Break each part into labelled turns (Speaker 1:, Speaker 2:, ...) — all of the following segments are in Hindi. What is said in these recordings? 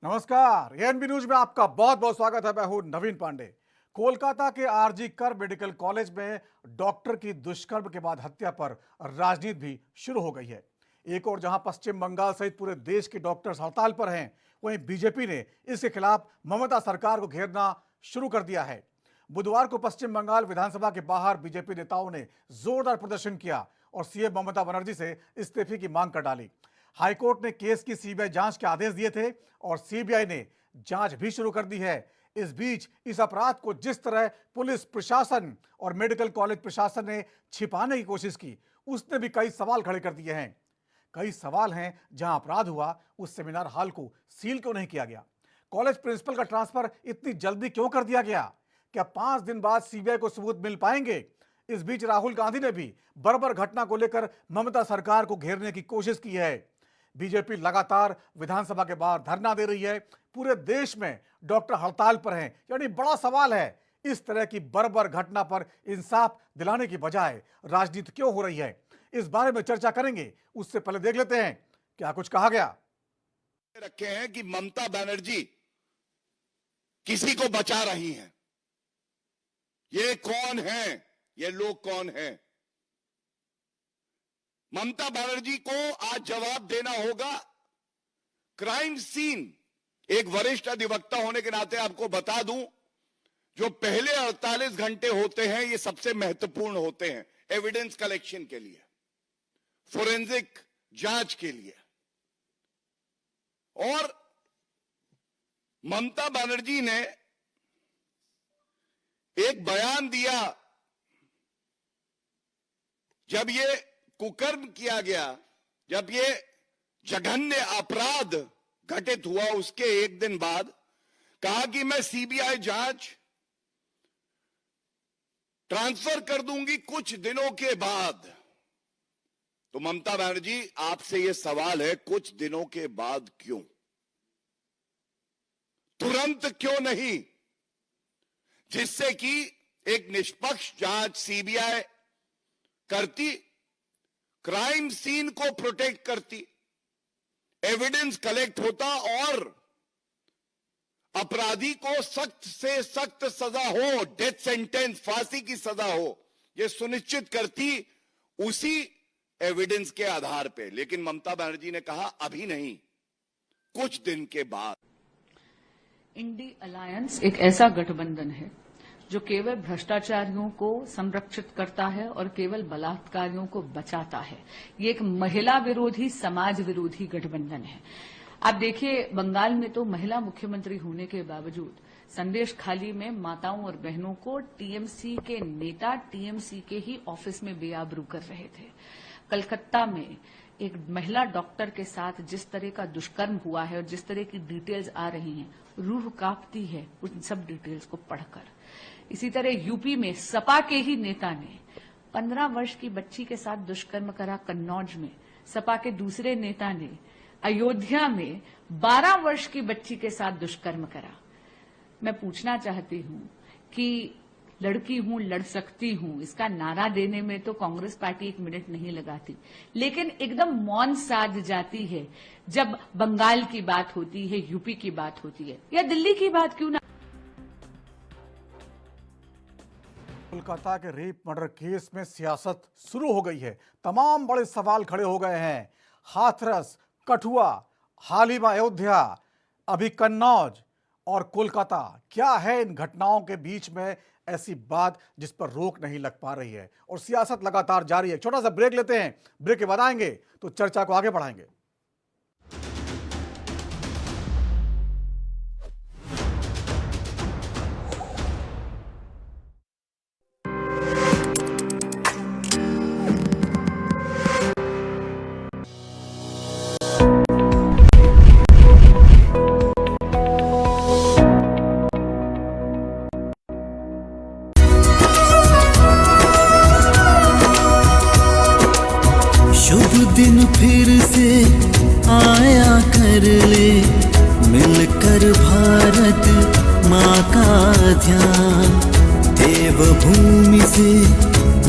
Speaker 1: नमस्कार, एएनबी न्यूज में आपका बहुत बहुत स्वागत है। मैं हूं नवीन पांडे। कोलकाता के आरजी कर मेडिकल कॉलेज में डॉक्टर की दुष्कर्म के बाद हत्या पर राजनीति भी शुरू हो गई है। एक और जहां पश्चिम बंगाल सहित पूरे देश के डॉक्टर्स हड़ताल पर हैं, वहीं बीजेपी ने इसके खिलाफ ममता सरकार को घेरना शुरू कर दिया है। बुधवार को पश्चिम बंगाल विधानसभा के बाहर बीजेपी नेताओं ने जोरदार प्रदर्शन किया और सीएम ममता बनर्जी से इस्तीफे की मांग कर डाली। हाईकोर्ट ने केस की सीबीआई जांच के आदेश दिए थे और सीबीआई ने जांच भी शुरू कर दी है। इस बीच इस अपराध को जिस तरह पुलिस प्रशासन और मेडिकल कॉलेज प्रशासन ने छिपाने की कोशिश की, उसने भी कई सवाल खड़े कर दिए हैं। कई सवाल हैं, जहां अपराध हुआ उस सेमिनार हॉल को सील क्यों नहीं किया गया? कॉलेज प्रिंसिपल का ट्रांसफर इतनी जल्दी क्यों कर दिया गया? क्या 5 दिन बाद सीबीआई को सबूत मिल पाएंगे? इस बीच राहुल गांधी ने भी बर्बर घटना को लेकर ममता सरकार को घेरने की कोशिश की है। बीजेपी लगातार विधानसभा के बाहर धरना दे रही है। पूरे देश में डॉक्टर हड़ताल पर हैं, यानी बड़ा सवाल है, इस तरह की बर्बर घटना पर इंसाफ दिलाने की बजाय राजनीति क्यों हो रही है? इस बारे में चर्चा करेंगे। उससे पहले देख लेते हैं क्या कुछ कहा गया।
Speaker 2: रखे हैं कि ममता बनर्जी किसी को बचा रही हैं। ये कौन है? ये लोग कौन हैं? ममता बनर्जी को आज जवाब देना होगा। क्राइम सीन, एक वरिष्ठ अधिवक्ता होने के नाते आपको बता दूं, जो पहले 48 घंटे होते हैं ये सबसे महत्वपूर्ण होते हैं एविडेंस कलेक्शन के लिए, फोरेंसिक जांच के लिए। और ममता बनर्जी ने एक बयान दिया जब ये कुकर्म किया गया, जब ये जघन्य अपराध घटित हुआ, उसके एक दिन बाद कहा कि मैं सीबीआई जांच ट्रांसफर कर दूंगी कुछ दिनों के बाद। तो ममता बनर्जी, आपसे यह सवाल है, कुछ दिनों के बाद क्यों? तुरंत क्यों नहीं? जिससे कि एक निष्पक्ष जांच सीबीआई करती, क्राइम सीन को प्रोटेक्ट करती, एविडेंस कलेक्ट होता और अपराधी को सख्त से सख्त सजा हो, डेथ सेंटेंस, फांसी की सजा हो, यह सुनिश्चित करती उसी एविडेंस के आधार पे। लेकिन ममता बनर्जी ने कहा अभी नहीं, कुछ दिन के बाद।
Speaker 3: इंडी अलायंस एक ऐसा गठबंधन है जो केवल भ्रष्टाचारियों को संरक्षित करता है और केवल बलात्कारियों को बचाता है। ये एक महिला विरोधी, समाज विरोधी गठबंधन है। आप देखिए, बंगाल में तो महिला मुख्यमंत्री होने के बावजूद संदेश खाली में माताओं और बहनों को टीएमसी के नेता टीएमसी के ही ऑफिस में बेआबरू कर रहे थे। कलकत्ता में एक महिला डॉक्टर के साथ जिस तरह का दुष्कर्म हुआ है और जिस तरह की डिटेल्स आ रही हैं, रूह कांपती है उन सब डिटेल्स को पढ़कर। इसी तरह यूपी में सपा के ही नेता ने 15 वर्ष की बच्ची के साथ दुष्कर्म करा कन्नौज में। सपा के दूसरे नेता ने अयोध्या में 12 वर्ष की बच्ची के साथ दुष्कर्म करा। मैं पूछना चाहती हूं कि लड़की हूं, लड़ सकती हूं, इसका नारा देने में तो कांग्रेस पार्टी 1 मिनट नहीं लगाती, लेकिन एकदम मौन साध जाती है जब बंगाल की बात होती है, यूपी की बात होती है, या दिल्ली की बात क्यों ना।
Speaker 1: कोलकाता के रेप मर्डर केस में सियासत शुरू हो गई है। तमाम बड़े सवाल खड़े हो गए हैं। हाथरस, कठुआ, हाल ही में अयोध्या, अभी कन्नौज और कोलकाता, क्या है इन घटनाओं के बीच में ऐसी बात जिस पर रोक नहीं लग पा रही है? और सियासत लगातार जारी है। छोटा सा ब्रेक लेते हैं, ब्रेक के बाद आएंगे तो चर्चा को आगे बढ़ाएंगे।
Speaker 4: दिन फिर से आया कर ले, मिलकर भारत माँ का ध्यान। देवभूमि से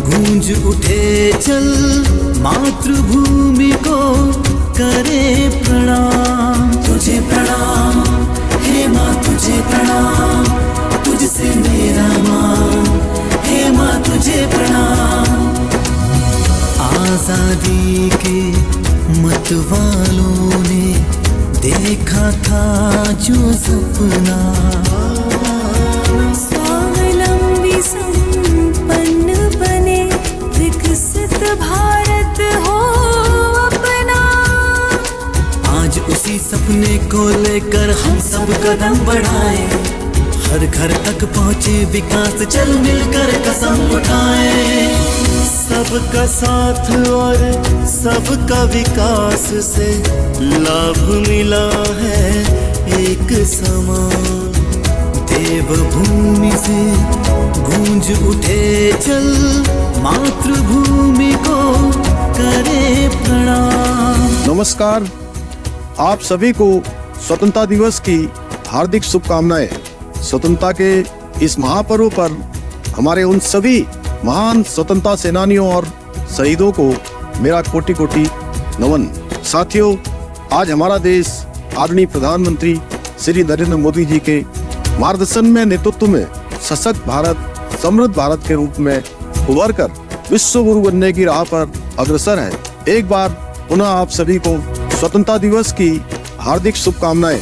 Speaker 4: गूंज उठे चल, मातृभूमि को करे प्रणाम। तुझे प्रणाम, हे माँ तुझे प्रणाम, तुझसे मेरा मान, हे माँ तुझे प्रणाम। आजादी के मतवालों ने देखा था जो सपना, स्वावलंबी संपन्न बने, विकसित भारत हो अपना। आज उसी सपने को लेकर हम सब कदम बढ़ाए, हर घर तक पहुँचे विकास, चल मिलकर कसम उठाए। सबका साथ और सबका विकास से लाभ मिला है एक समान। देवभूमि से गूंज उठे चल, मातृभूमि को करे प्रणाम।
Speaker 5: नमस्कार, आप सभी को स्वतंत्रता दिवस की हार्दिक शुभकामनाएं। स्वतंत्रता के इस महापर्व पर हमारे उन सभी महान स्वतंत्रता सेनानियों और शहीदों को मेरा कोटि कोटि नमन। साथियों, आज हमारा देश आदरणीय प्रधानमंत्री श्री नरेंद्र मोदी जी के मार्गदर्शन में, नेतृत्व में सशक्त भारत, समृद्ध भारत के रूप में उभर कर विश्व गुरु बनने की राह पर अग्रसर है। एक बार पुनः आप सभी को स्वतंत्रता दिवस की हार्दिक शुभकामनाएं।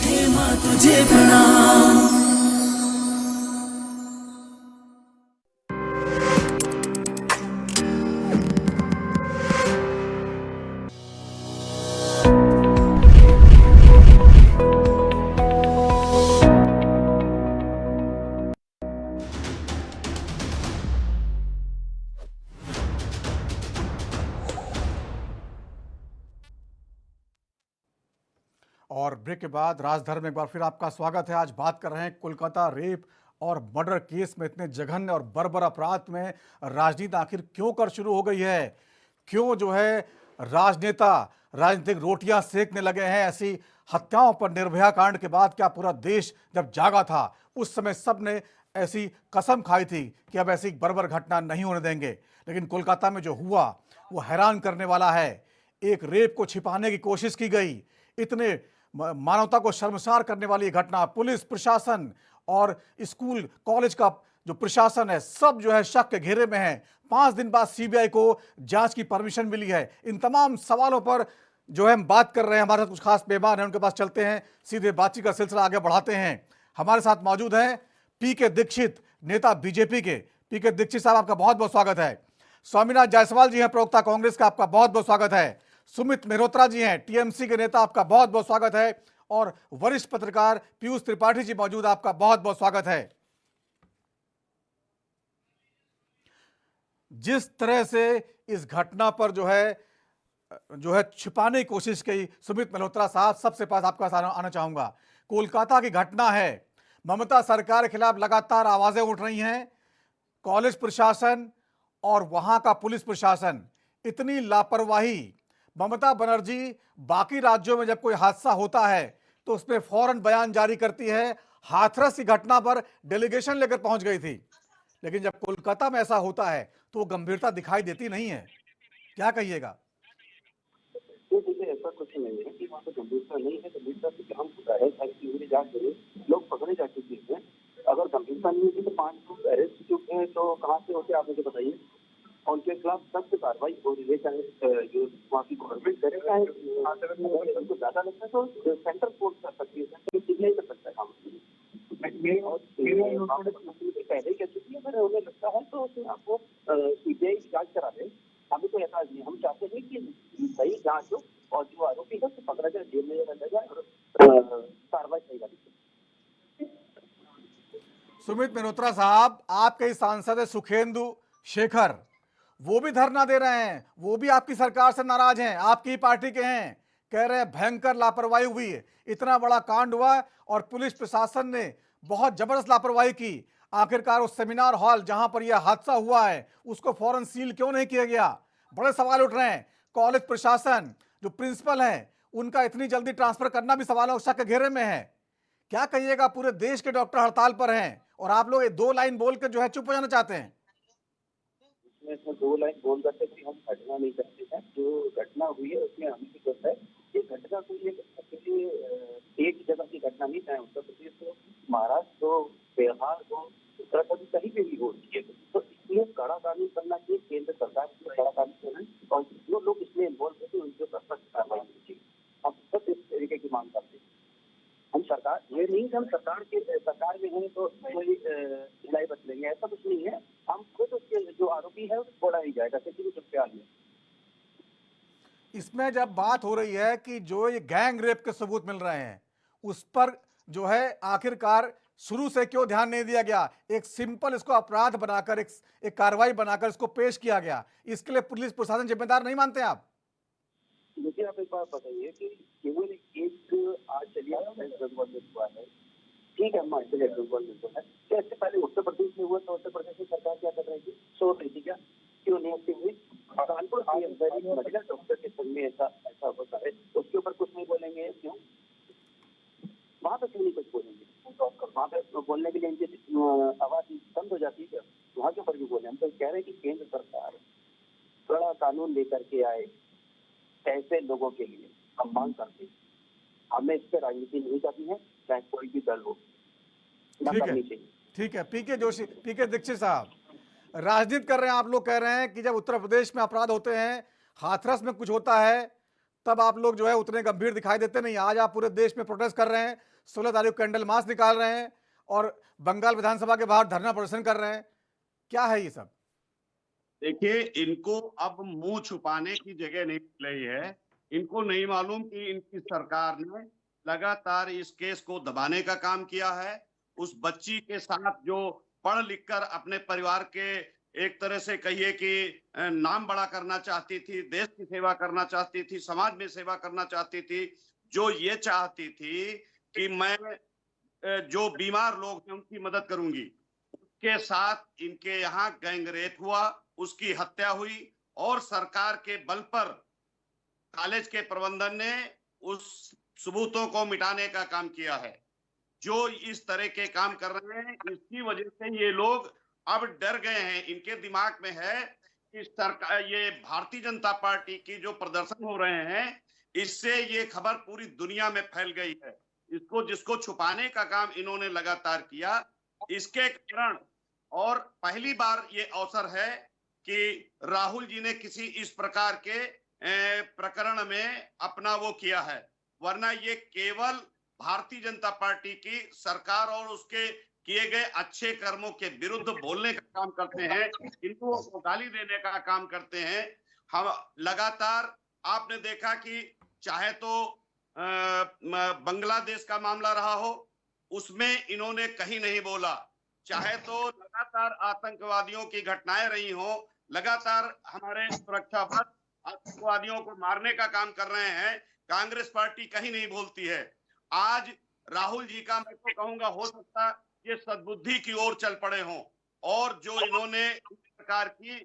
Speaker 1: और ब्रेक के बाद राजधर में एक बार फिर आपका स्वागत है। आज बात कर रहे हैं कोलकाता रेप और मर्डर केस में इतने जघन्य और बर्बर अपराध में राजनीति आखिर क्यों कर शुरू हो गई है? क्यों जो है राजनेता राजनीतिक रोटियां सेकने लगे हैं? ऐसी हत्याओं पर निर्भया कांड के बाद क्या पूरा देश जब जागा था उस समय सब ने ऐसी कसम खाई थी कि अब ऐसी बर्बर घटना नहीं होने देंगे, लेकिन कोलकाता में जो हुआ वो हैरान करने वाला है। एक रेप को छिपाने की कोशिश की गई, इतने मानवता को शर्मसार करने वाली घटना। पुलिस प्रशासन और स्कूल कॉलेज का जो प्रशासन है सब जो है शक के घेरे में है। 5 दिन बाद सीबीआई को जांच की परमिशन मिली है। इन तमाम सवालों पर जो है हम बात कर रहे हैं। हमारे साथ कुछ खास मेहमान हैं, उनके पास चलते हैं, सीधे बातचीत का सिलसिला आगे बढ़ाते हैं। हमारे साथ मौजूद हैं पीके दीक्षित, नेता बीजेपी के। पीके दीक्षित साहब, आपका बहुत बहुत स्वागत है। स्वामीनाथ जायसवाल जी हैं, प्रवक्ता कांग्रेस का, आपका बहुत बहुत स्वागत है। सुमित मेहरोत्रा जी हैं, टीएमसी के नेता, आपका बहुत बहुत स्वागत है। और वरिष्ठ पत्रकार पीयूष त्रिपाठी जी मौजूद, आपका बहुत बहुत स्वागत है। जिस तरह से इस घटना पर जो है छिपाने की कोशिश की, सुमित मल्होत्रा साहब, सबसे पास आपका आना चाहूंगा। कोलकाता की घटना है, ममता सरकार के खिलाफ लगातार आवाजें उठ रही हैं। कॉलेज प्रशासन और वहां का पुलिस प्रशासन, इतनी लापरवाही। ममता बनर्जी बाकी राज्यों में जब कोई हादसा होता है तो उसमें फौरन बयान जारी करती है। हाथरस की घटना पर डेलीगेशन लेकर पहुंच गई थी, लेकिन जब कोलकाता में ऐसा होता है तो वो गंभीरता दिखाई देती नहीं है। क्या कहिएगा?
Speaker 6: देखिए, ऐसा कुछ नहीं है कि वहाँ पे गंभीरता नहीं है। गंभीरता से काम होता है, सारी चीजों की जांच करें, लोग पकड़े जा चुके हैं। अगर गंभीरता नहीं होगी तो 5 लोग अरेस्ट हो चुके हैं, तो कहाँ से होते आप मुझे बताइए। उनके खिलाफ सख्त कार्रवाई हो रही है, चाहे जो वहाँ की गवर्नमेंट करे, चाहे उनको ज्यादा लगता है तो सेंट्रल कोर्ट कर सकती है, सेंट्रल सीबीआई कर सकता है काम। पहले ही कह चुकी है, अगर उन्हें लगता है तो आपको सीबीआई जांच करा दे। हमें कोई ऐसा नहीं, हम चाहते हैं कि सही जांच हो और जो आरोपी है उसको पकड़ा जाए, जेल में रखा जाए और कार्रवाई सही करें।
Speaker 1: सुमित मेहरोत्रा साहब, आपके ही सांसद है सुखेंदु शेखर, वो भी धरना दे रहे हैं, वो भी आपकी सरकार से नाराज हैं, आपकी ही पार्टी के हैं। कह रहे हैं भयंकर लापरवाही हुई है, इतना बड़ा कांड हुआ और पुलिस प्रशासन ने बहुत जबरदस्त लापरवाही की। आखिरकार उस सेमिनार हॉल जहां पर यह हादसा हुआ है उसको फौरन सील क्यों नहीं किया गया? बड़े सवाल उठ रहे हैं। कॉलेज प्रशासन, जो प्रिंसिपल है, उनका इतनी जल्दी ट्रांसफर करना भी सवालों शक के घेरे में है। क्या कहिएगा? पूरे देश के डॉक्टर हड़ताल पर हैं और आप लोग 2 लाइन बोल के जो है चुप हो जाना चाहते हैं।
Speaker 6: इसमें 2 लाइन बोल करके भी हम घटना नहीं करते हैं। जो घटना हुई है उसमें हमें भी है। ये घटना कोई एक जगह की घटना नहीं, चाहे उत्तर प्रदेश हो, ये नहीं कि हम सरकार में हैं तो कोई ढिलाई बदलेंगे, ऐसा कुछ नहीं है। हम खुद उसके जो आरोपी है उसको छोड़ा नहीं जाएगा किसी भी चुप्पे में।
Speaker 1: इसमें जब बात हो रही है कि जो ये गैंग रेप के सबूत मिल रहे हैं उस पर जो है आखिरकार शुरू से क्यों ध्यान नहीं दिया गया? एक सिंपल इसको अपराध बनाकर एक कार्रवाई बनाकर इसको पेश किया गया, इसके लिए पुलिस प्रशासन जिम्मेदार नहीं मानते आप?
Speaker 6: देखिए, आप एक बात बताइए कि केवल एक आज चलिए हुआ है, ठीक है, हिमाचल है, क्या इससे पहले उत्तर प्रदेश में हुआ? तो उत्तर प्रदेश में सरकार क्या कर रही थी? सो रही थी क्या? क्यों नहीं एक्टिव हुई? कानपुर के अंदर एक महिला डॉक्टर के संग में ऐसा होता है, उसके ऊपर कुछ नहीं बोलेंगे? क्यों? वहां पे क्यों नहीं कुछ बोलेंगे? वहां पे बोलने के लिए इनकी आवाज बंद हो जाती है, वहां के ऊपर भी बोले। हम तो कह रहे हैं कि केंद्र सरकार कड़ा कानून लेकर के आए ऐसे लोगों के लिए। हम मांग करते हैं, हमें इस पर राजनीति नहीं करनी है, चाहे कोई भी दल हो, ना करनी चाहिए।
Speaker 1: ठीक है, पीके दीक्षित साहब, राजनीति कर रहे हैं आप लोग, कह रहे हैं कि जब उत्तर प्रदेश में अपराध होते हैं, हाथरस में कुछ होता है, तब आप लोग जो है उतने गंभीर दिखाई देते नहीं। आज आप पूरे देश में प्रोटेस्ट कर रहे हैं, 16 तारीख को कैंडल मार्च निकाल रहे हैं और बंगाल विधानसभा के बाहर धरना प्रदर्शन कर रहे हैं। क्या है ये सब?
Speaker 7: देखिए, इनको अब मुंह छुपाने की जगह नहीं मिल रही है। इनको नहीं मालूम कि इनकी सरकार ने लगातार इस केस को दबाने का काम किया है। उस बच्ची के साथ जो पढ़ लिख कर अपने परिवार के एक तरह से कहिए कि नाम बड़ा करना चाहती थी, देश की सेवा करना चाहती थी, समाज में सेवा करना चाहती थी, जो ये चाहती थी कि मैं जो बीमार लोग हैं उनकी मदद करूंगी, उसके साथ इनके यहाँ गैंग रेप हुआ, उसकी हत्या हुई और सरकार के बल पर कॉलेज के प्रबंधन ने उस सबूतों को मिटाने का काम किया है। जो इस तरह के काम कर रहे हैं, इसकी वजह से ये लोग अब डर गए हैं। इनके दिमाग में है कि सरकार, ये भारतीय जनता पार्टी की जो प्रदर्शन हो रहे हैं, इससे ये खबर पूरी दुनिया में फैल गई है। जिसको छुपाने का काम इन्होंने लगातार किया, इसके कारण और पहली बार ये अवसर है कि राहुल जी ने किसी इस प्रकार के प्रकरण में अपना वो किया है, वरना ये केवल भारतीय जनता पार्टी की सरकार और उसके किए गए अच्छे कर्मों के विरुद्ध बोलने का काम करते हैं, इनको गाली देने का काम करते हैं। हम लगातार आपने देखा कि चाहे तो बांग्लादेश का मामला रहा हो, उसमें इन्होंने कहीं नहीं बोला, चाहे तो लगातार आतंकवादियों की घटनाएं रही हो, लगातार हमारे सुरक्षा बल आतंकवादियों को मारने का काम कर रहे हैं, कांग्रेस पार्टी कहीं नहीं बोलती है। आज राहुल जी का मैं तो कहूंगा, हो सकता ये सद्बुद्धि की ओर चल पड़े हों और जो इन्होंने इस प्रकार की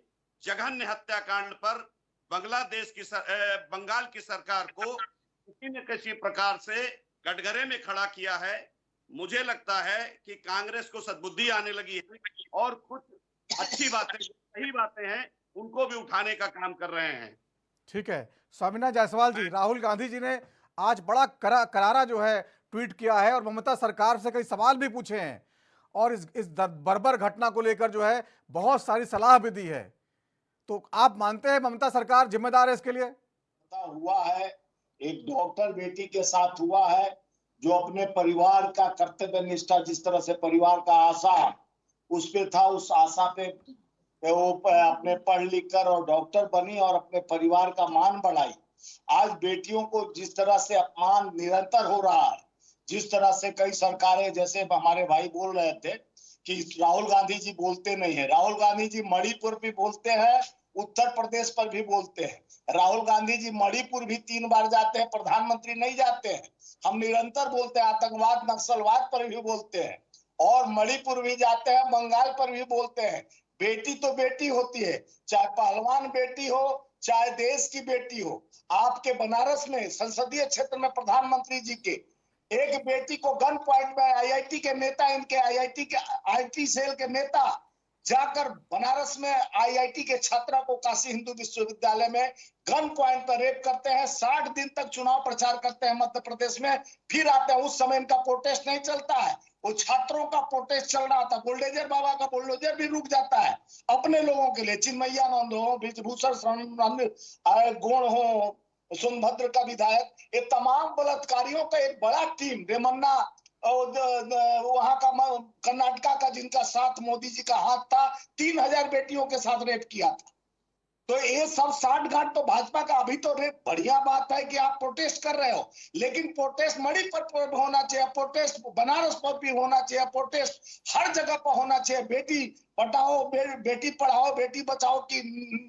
Speaker 7: जघन्य हत्याकांड पर बंगाल की सरकार को किसी न किसी प्रकार से कटघरे में खड़ा किया है। मुझे लगता है कि कांग्रेस को सद्बुद्धि आने लगी है और कुछ अच्छी बातें, सही बातें हैं, उनको भी उठाने का काम कर रहे हैं।
Speaker 1: ठीक है, स्वामीनाथ जायसवाल जी, राहुल गांधी जी ने आज बड़ा करारा जो है ट्वीट किया है और ममता सरकार से कई सवाल भी पूछे हैं और इस बर्बर घटना को लेकर जो है बहुत सारी सलाह भी दी है। तो आप मानते हैं ममता सरकार जिम्मेदार है इसके लिए?
Speaker 8: हुआ है, एक डॉक्टर बेटी के साथ हुआ है, जो अपने परिवार का कर्तव्य निष्ठा, जिस तरह से परिवार का आशा उस पे था, उस आशा पे वो अपने पढ़ लिख कर और डॉक्टर बनी और अपने परिवार का मान बढ़ाई। आज बेटियों को जिस तरह से अपमान निरंतर हो रहा है, जिस तरह से कई सरकारें, जैसे हमारे भाई बोल रहे थे कि राहुल गांधी जी बोलते नहीं है, राहुल गांधी जी मणिपुर भी बोलते हैं, उत्तर प्रदेश पर भी बोलते हैं। राहुल गांधी जी मणिपुर भी 3 बार जाते हैं, प्रधानमंत्री नहीं जाते हैं। हम निरंतर बोलते हैं, आतंकवाद नक्सलवाद पर भी बोलते हैं और मणिपुर भी जाते हैं, बंगाल पर भी बोलते हैं। बेटी तो बेटी होती है, चाहे पहलवान बेटी हो, चाहे देश की बेटी हो। आपके बनारस में संसदीय क्षेत्र में प्रधानमंत्री जी के एक बेटी को गन पॉइंट में आईआईटी के नेता, इनके आईआईटी के आईटी सेल के नेता जाकर बनारस में आईआईटी के छात्रा को काशी हिंदू विश्वविद्यालय में गन पॉइंट पर रेप करते हैं। 60 दिन तक चुनाव प्रचार करते हैं मध्य प्रदेश में, फिर आते हैं। उस समय इनका प्रोटेस्ट नहीं चलता है, वो छात्रों का प्रोटेस्ट चल रहा था। बुलडोजर बाबा का बुलडोजर भी रुक जाता है अपने लोगों के लिए। चिन्मयानंद हो, ब्रिजभूषण गुण हो, सोनभद्र का विधायक, ये तमाम बलात्कारियों का एक बड़ा टीम, रेमन्ना वहां का कर्नाटका का जिनका साथ मोदी जी का हाथ था, 3000 बेटियों के साथ रेप किया था। तो ये सब साठगांठ तो भाजपा का। अभी तो रेप बढ़िया बात है कि आप प्रोटेस्ट कर रहे हो, लेकिन प्रोटेस्ट मणिपुर पर होना चाहिए, प्रोटेस्ट बनारस पर भी होना चाहिए, प्रोटेस्ट हर जगह पर होना चाहिए। बेटी पढ़ाओ, बेटी पढ़ाओ, बेटी बचाओ की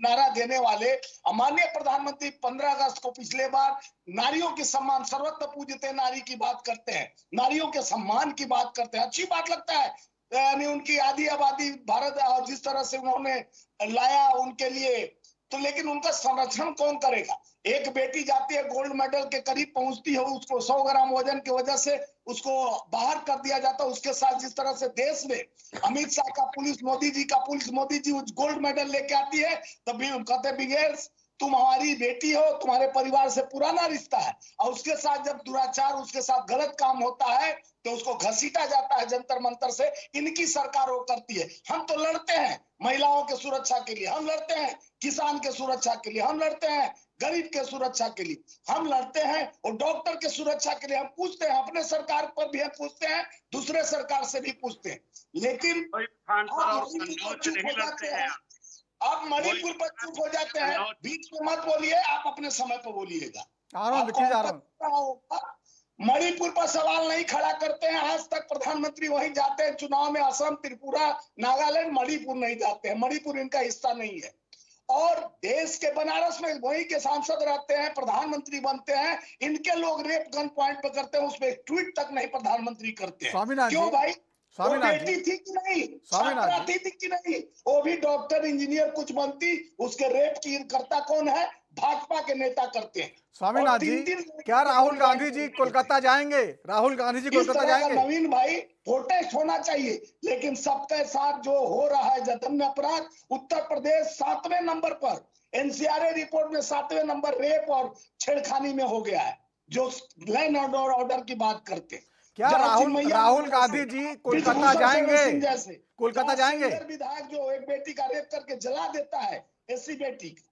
Speaker 8: नारा देने वाले माननीय प्रधानमंत्री 15 अगस्त को पिछले बार नारियों के सम्मान, सर्वत्र पूज्यते नारी की बात करते हैं, नारियों के सम्मान की बात करते हैं। अच्छी बात लगता है, यानी उनकी आधी आबादी भारत जिस तरह से उन्होंने लाया उनके लिए, तो लेकिन उनका संरक्षण कौन करेगा? एक बेटी जाती है, गोल्ड मेडल के करीब पहुंचती है, उसको 100 ग्राम वजन की वजह से उसको बाहर कर दिया जाता है। उसके साथ जिस तरह से देश में अमित शाह का पुलिस, मोदी जी का police, Modi ji gold medal लेके आती है, तभी कहते बिगेल तुम हमारी बेटी हो, तुम्हारे परिवार से पुराना रिश्ता है। और उसके साथ जब दुराचार, उसके साथ गलत काम होता है तो उसको घसीटा जाता है जंतर मंतर से। इनकी सरकार वो करती है। हम तो लड़ते हैं महिलाओं के सुरक्षा के लिए, हम लड़ते हैं किसान के सुरक्षा के लिए, हम लड़ते हैं गरीब के सुरक्षा के लिए, हम लड़ते हैं और डॉक्टर के सुरक्षा के लिए। हम पूछते हैं, अपने सरकार पर भी हम पूछते हैं, दूसरे सरकार से भी पूछते हैं, लेकिन आप मणिपुर पर चुप हो जाते हैं। बीच में मत बोलिए, आप अपने समय पर बोलिएगा। मणिपुर पर सवाल नहीं खड़ा करते हैं। आज तक प्रधानमंत्री वहीं जाते हैं चुनाव में, असम, त्रिपुरा, नागालैंड, मणिपुर नहीं जाते हैं। मणिपुर इनका हिस्सा नहीं है। और देश के बनारस में वहीं के सांसद रहते हैं, प्रधानमंत्री बनते हैं, इनके लोग रेप गन पॉइंट पे करते हैं, उसमें ट्वीट तक नहीं प्रधानमंत्री करते हैं। क्यों भाई? वो बेटी थी कि नहीं, छात्रा थी कि नहीं? वो भी डॉक्टर, इंजीनियर कुछ बनती, उसके रेप की करता कौन है? भाजपा के नेता करते हैं।
Speaker 1: स्वामीनाथ जी, क्या राहुल गांधी जी कोलकाता जाएंगे? राहुल गांधी जी कोलकाता जाएंगे?
Speaker 8: नवीन भाई, प्रोटेस्ट होना चाहिए, लेकिन सबके साथ जो हो रहा है जघन्य अपराध, उत्तर प्रदेश 7वें नंबर पर, एनसीआरए रिपोर्ट में 7वें नंबर रेप और छेड़खानी में हो गया है, जो लैंड ऑर्डर की बात करते हैं।
Speaker 1: क्या राहुल गांधी जी कोलकाता जाएंगे? कोलकाता जाएंगे?
Speaker 8: विधायक जो एक बेटी का रेप करके जला देता है, ऐसी बेटी का।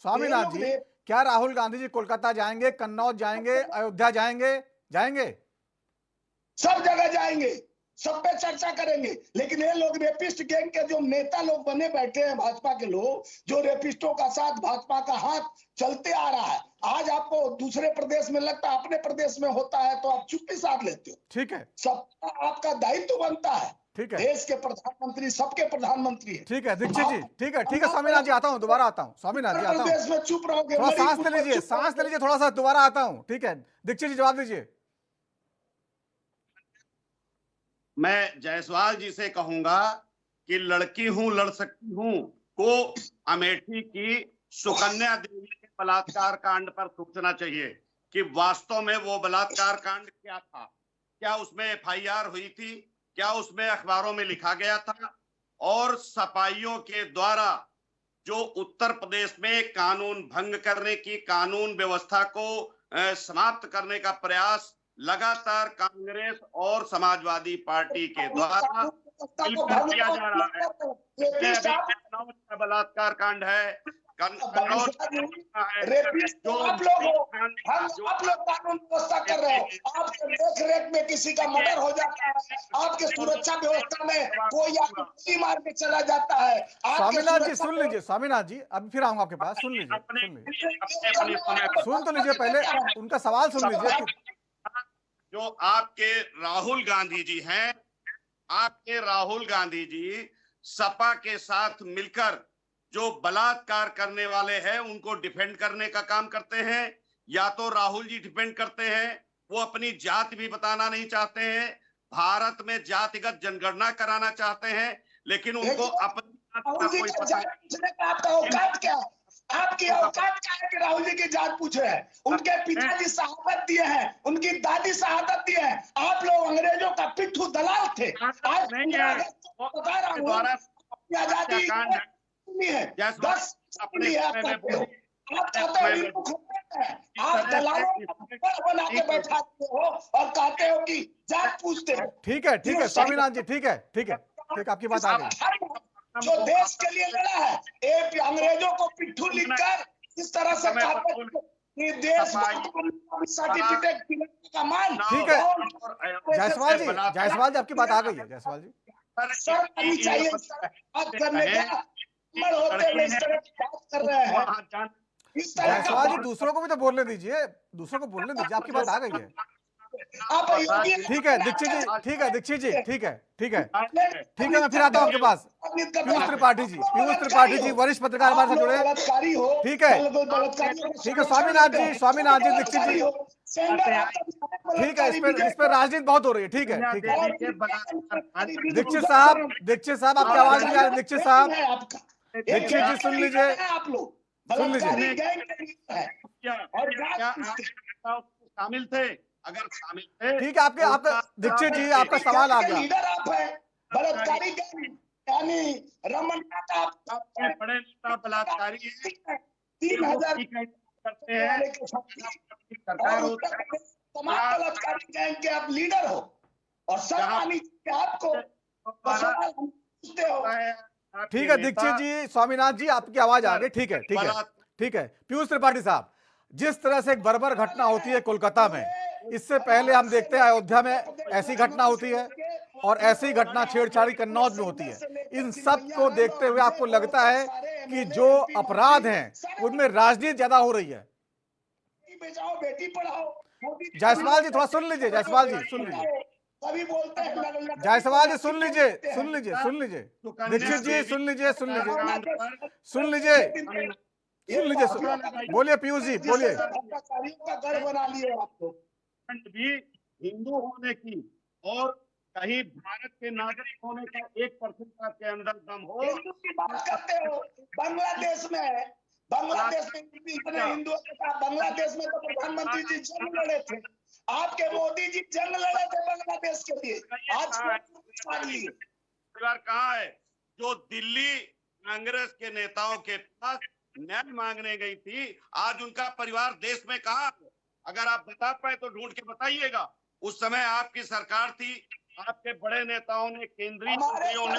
Speaker 1: स्वामीनाथ जी, क्या राहुल गांधी जी कोलकाता जाएंगे, कन्नौज जाएंगे, अयोध्या जाएंगे? जाएंगे,
Speaker 8: सब जगह जाएंगे, सब पे चर्चा करेंगे। लेकिन ये लोग रेपिस्ट गैंग के जो नेता लोग बने बैठे हैं, भाजपा के लोग, जो रेपिस्टों का साथ भाजपा का हाथ चलते आ रहा है। आज आपको दूसरे प्रदेश में लगता है, अपने प्रदेश में होता है तो आप चुप्पी साध लेते हो।
Speaker 1: ठीक है,
Speaker 8: सबका आपका दायित्व बनता है।
Speaker 1: ठीक है,
Speaker 8: देश के प्रधानमंत्री सबके प्रधानमंत्री है।
Speaker 1: ठीक है दीक्षित जी, ठीक है स्वामीनाथ जी, आता हूँ, दोबारा आता हूँ। स्वामीनाथ जी, आता हूँ।
Speaker 8: प्रदेश में चुप रहोगे,
Speaker 1: थोड़ा सांस ले लीजिए, सांस ले लीजिए थोड़ा सा, दोबारा आता हूँ। ठीक है दीक्षित जी, जवाब दीजिए।
Speaker 7: मैं जायसवाल जी से कहूंगा कि लड़की हूं लड़ सकती हूं को अमेठी की सुकन्या देवी के बलात्कार कांड पर सोचना चाहिए कि वास्तव में वो बलात्कार कांड क्या था। क्या उसमें एफआईआर हुई थी? क्या उसमें अखबारों में लिखा गया था? और सपाइयों के द्वारा जो उत्तर प्रदेश में कानून भंग करने की, कानून व्यवस्था को समाप्त करने का प्रयास लगातार कांग्रेस और समाजवादी पार्टी के द्वारा किया जा रहा है। कन्नौज का बलात्कार कांड है, कन्नौज
Speaker 8: जो आप लोग कानून व्यवस्था कर रहे हो, आपके देख रेख में किसी का मर्डर हो जाता है, आपके सुरक्षा व्यवस्था में कोई आपको मार के चला जाता है।
Speaker 1: स्वामीनाथ जी सुन लीजिए, स्वामीनाथ जी अभी फिर आऊंगा आपके पास, सुन लीजिए, सुन तो लीजिए, पहले उनका सवाल सुन लीजिए।
Speaker 7: जो आपके राहुल गांधी जी हैं, आपके राहुल गांधी जी सपा के साथ मिलकर जो बलात्कार करने वाले हैं उनको डिफेंड करने का काम करते हैं। या तो राहुल जी डिफेंड करते हैं, वो अपनी जात भी बताना नहीं चाहते हैं, भारत में जातिगत जनगणना कराना चाहते हैं, लेकिन उनको अपनी जात का कोई पता नहीं।
Speaker 8: आपका औकात क्या है? आपकी औकात क्या है कि राहुल जी की जात पूछे हैं? उनके पिताजी शहादत दिए हैं, उनकी दादी शहादत दिए हैं। आप लोग अंग्रेजों का पिट्ठू दलाल थे। आज बता रहा हूँ, आजादी है 10 आप दलालों बना के बैठाते हो और कहते हो कि जात पूछते हो।
Speaker 1: ठीक है स्वामीनाथ जी, ठीक है, आपकी बात आ गई।
Speaker 8: जो देश के लिए लड़ा है, एक अंग्रेजों को पिट्ठू लिखकर इस तरह से कि देश सर्टिफिकेट का मान।
Speaker 1: ठीक है जायसवाल जी आपकी बात आ गई है जायसवाल जी।
Speaker 8: सर आनी चाहिए बात करने का उम्र होते हुए इस तरह की बात कर रहे हैं। इस तरह
Speaker 1: जायसवाल जी
Speaker 8: का
Speaker 1: दूसरों को भी तो बोलने दीजिए, दूसरों को बोलने दीजिए, आपकी बात आ गई है।
Speaker 8: आप योगी
Speaker 1: ठीक है दीक्षित जी, ठीक है दीक्षित जी, ठीक है मैं फिर आता हूँ आपके पास। पीयूष त्रिपाठी जी वरिष्ठ पत्रकार हमारे साथ जुड़े।
Speaker 8: बलात्कारी हो,
Speaker 1: ठीक है स्वामीनाथ जी दीक्षित जी, ठीक है इस पर राजनीति बहुत हो रही है। ठीक है दीक्षित साहब आपकी आवाज नहीं आ रही। दीक्षित जी सुन लीजिए,
Speaker 8: आप लोग
Speaker 1: सुन लीजिए।
Speaker 7: शामिल थे, अगर शामिल थे
Speaker 1: ठीक है आपका दीक्षित जी आपका सवाल आ गया।
Speaker 8: लीडर आप हैं, बलात्कारी यानी रमन
Speaker 7: बड़े नेता बलात्कारी
Speaker 8: 3000
Speaker 7: करते हैं, सरकार होता है,
Speaker 8: तमाम बलात्कारी गैंग के आप लीडर हो और सम्मानी आपको पूछते हो।
Speaker 1: ठीक है दीक्षित जी, स्वामीनाथ जी आपकी आवाज आ गई। ठीक है पीयूष त्रिपाठी साहब, जिस तरह से एक बर्बर घटना होती है कोलकाता में, इससे पहले हम देखते हैं अयोध्या में ऐसी घटना होती है और ऐसी घटना छेड़छाड़ी कन्नौज में होती है। इन सब को देखते हुए आपको लगता है कि जो अपराध हैं उनमें राजनीति ज्यादा हो रही है?
Speaker 8: बचाओ बेटी पढ़ाओ।
Speaker 1: जायसवाल जी थोड़ा सुन लीजिए, जायसवाल जी सुन लीजिए,
Speaker 8: सभी बोलते हैं
Speaker 1: जायसवाल जी सुन लीजिए, दीक्षित जी सुन लीजिए, बोलिए पीयूष जी बोलिए।
Speaker 8: का घर बना लिए आपको
Speaker 7: भी हिंदू होने की और कहीं भारत के नागरिक होने का 1% के अंदर दम हो।
Speaker 8: हिंदू की बात करते हो, बांग्लादेश में इतने हिंदुओं के साथ बांग्लादेश में तो प्रधानमंत्री जी जंग लड़े थे, आपके मोदी जी जंग लड़े थे बांग्लादेश के लिए। आज
Speaker 7: परिवार कहाँ है जो दिल्ली कांग्रेस के नेताओं के पास न्याय मांगने गई थी? आज उनका परिवार देश में कहाँ है? अगर आप बता पाए तो ढूंढ के बताइएगा। उस समय आपकी सरकार थी, आपके बड़े नेताओं ने, केंद्रीय मंत्रियों ने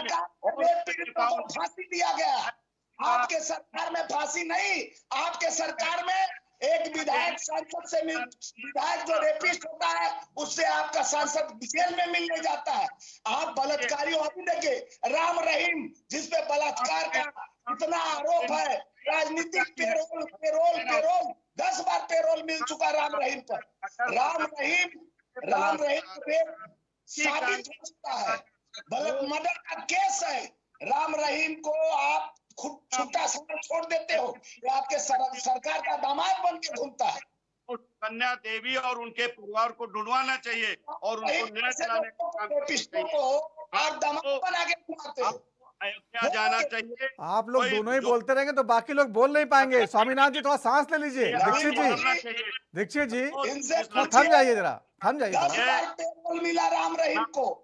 Speaker 8: फांसी दिया गया। आपके सरकार में फांसी नहीं, आपके सरकार में एक विधायक सांसद से विधायक जो रेपिस्ट होता है उससे आपका सांसद जेल में मिलने जाता है। आप बलात्कारियों, अभी देखिए राम रहीम जिसपे बलात्कार का इतना आरोप है, राजनीतिक पेरोल 10 बार पेरोल मिल चुका राम रहीम पर। राम रहीम साबित हो चुका है, मर्डर का केस है। राम रहीम को आप खुद छुट्टा समझ छोड़ देते हो, ये आपके सरकार का दामाद बन के घूमता है।
Speaker 7: कन्या देवी और उनके परिवार को ढूंढवाना चाहिए और उनको न्याय दिलाने का काम
Speaker 8: को आप दामाद बना के घुमाते हो।
Speaker 7: अयोध्या जाना चाहिए।
Speaker 1: आप लोग दोनों ही बोलते रहेंगे तो बाकी लोग बोल नहीं पाएंगे। स्वामीनाथ जी थोड़ा सांस ले लीजिए। दीक्षित जी थम जाइए जरा।
Speaker 8: पेरोल मिला राम रहीम को,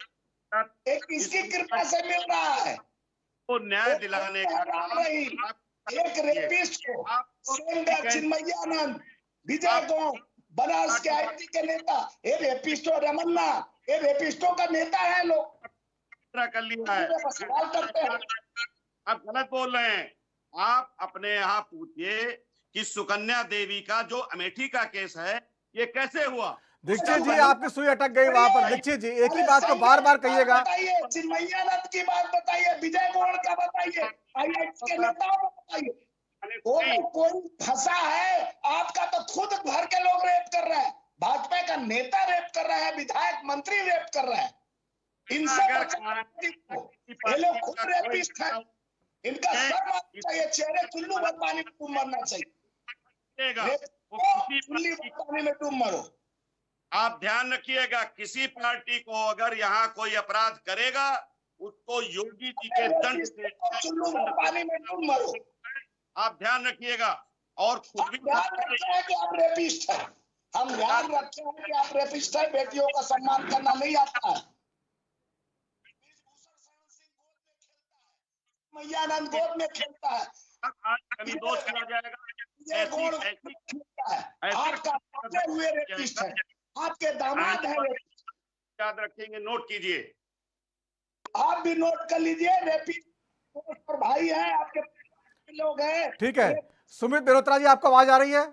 Speaker 8: एक किसकी कृपा से मिल रहा है?
Speaker 7: वो न्याय दिलाने का
Speaker 8: राम रहीम एक रेपिस्ट को चिन्मयानंद, विजय गौड़, बनारस के आईटी के नेता, ये रेपिस्टो रमन्ना, ये रेपिस्टों का नेता है। लोग
Speaker 7: कर लिया है,
Speaker 8: सवाल करते हैं।
Speaker 7: आप गलत बोल रहे हैं। आप अपने यहाँ पूछिए कि सुकन्या देवी का जो अमेठी का केस है ये कैसे हुआ?
Speaker 1: दीक्षित जी आपकी सुई अटक गई वहां पर। दीक्षित जी एक ही बात को बार बार कहिएगा।
Speaker 8: चिन्मयानंद की बात बताइए, विजय गौड़ का बताइए, आईआईटी के नेताओं को बताइए। कोई फंसा है? आपका तो खुद भर के लोग रेप कर रहे हैं, भाजपा का नेता रेप कर रहा है, विधायक मंत्री रेप कर रहा है। इनसे ये लोग खुद रेपिस्ट हैं, इनका सर मारना चाहिए, चेहरे चुल्लू भर पानी में डूब मरना चाहिए। पानी में डूब मरो।
Speaker 7: आप ध्यान रखिएगा, किसी पार्टी को अगर यहाँ कोई अपराध करेगा उसको योगी जी के दंड से
Speaker 8: चुल्लू भर पानी में डूब मरो।
Speaker 7: आप ध्यान रखिएगा। और खुद भी
Speaker 8: ध्यान रखते हैं कि आप रेपिस्ट हैं, हम ध्यान रखते हैं कि आप रेपिस्ट हैं। बेटियों का सम्मान करना नहीं आता है। मैयानंद गोद में खेलता है,
Speaker 7: दोष किया जाएगा।
Speaker 8: आपका हुए रेपिस्ट है, आपके दामाद है।
Speaker 7: याद रखेंगे, नोट कीजिए,
Speaker 8: आप भी नोट कर लीजिए। रेपिस्ट और भाई है आपके लोग हैं।
Speaker 1: ठीक है सुमित बेरोत्रा जी आपको आवाज आ रही है?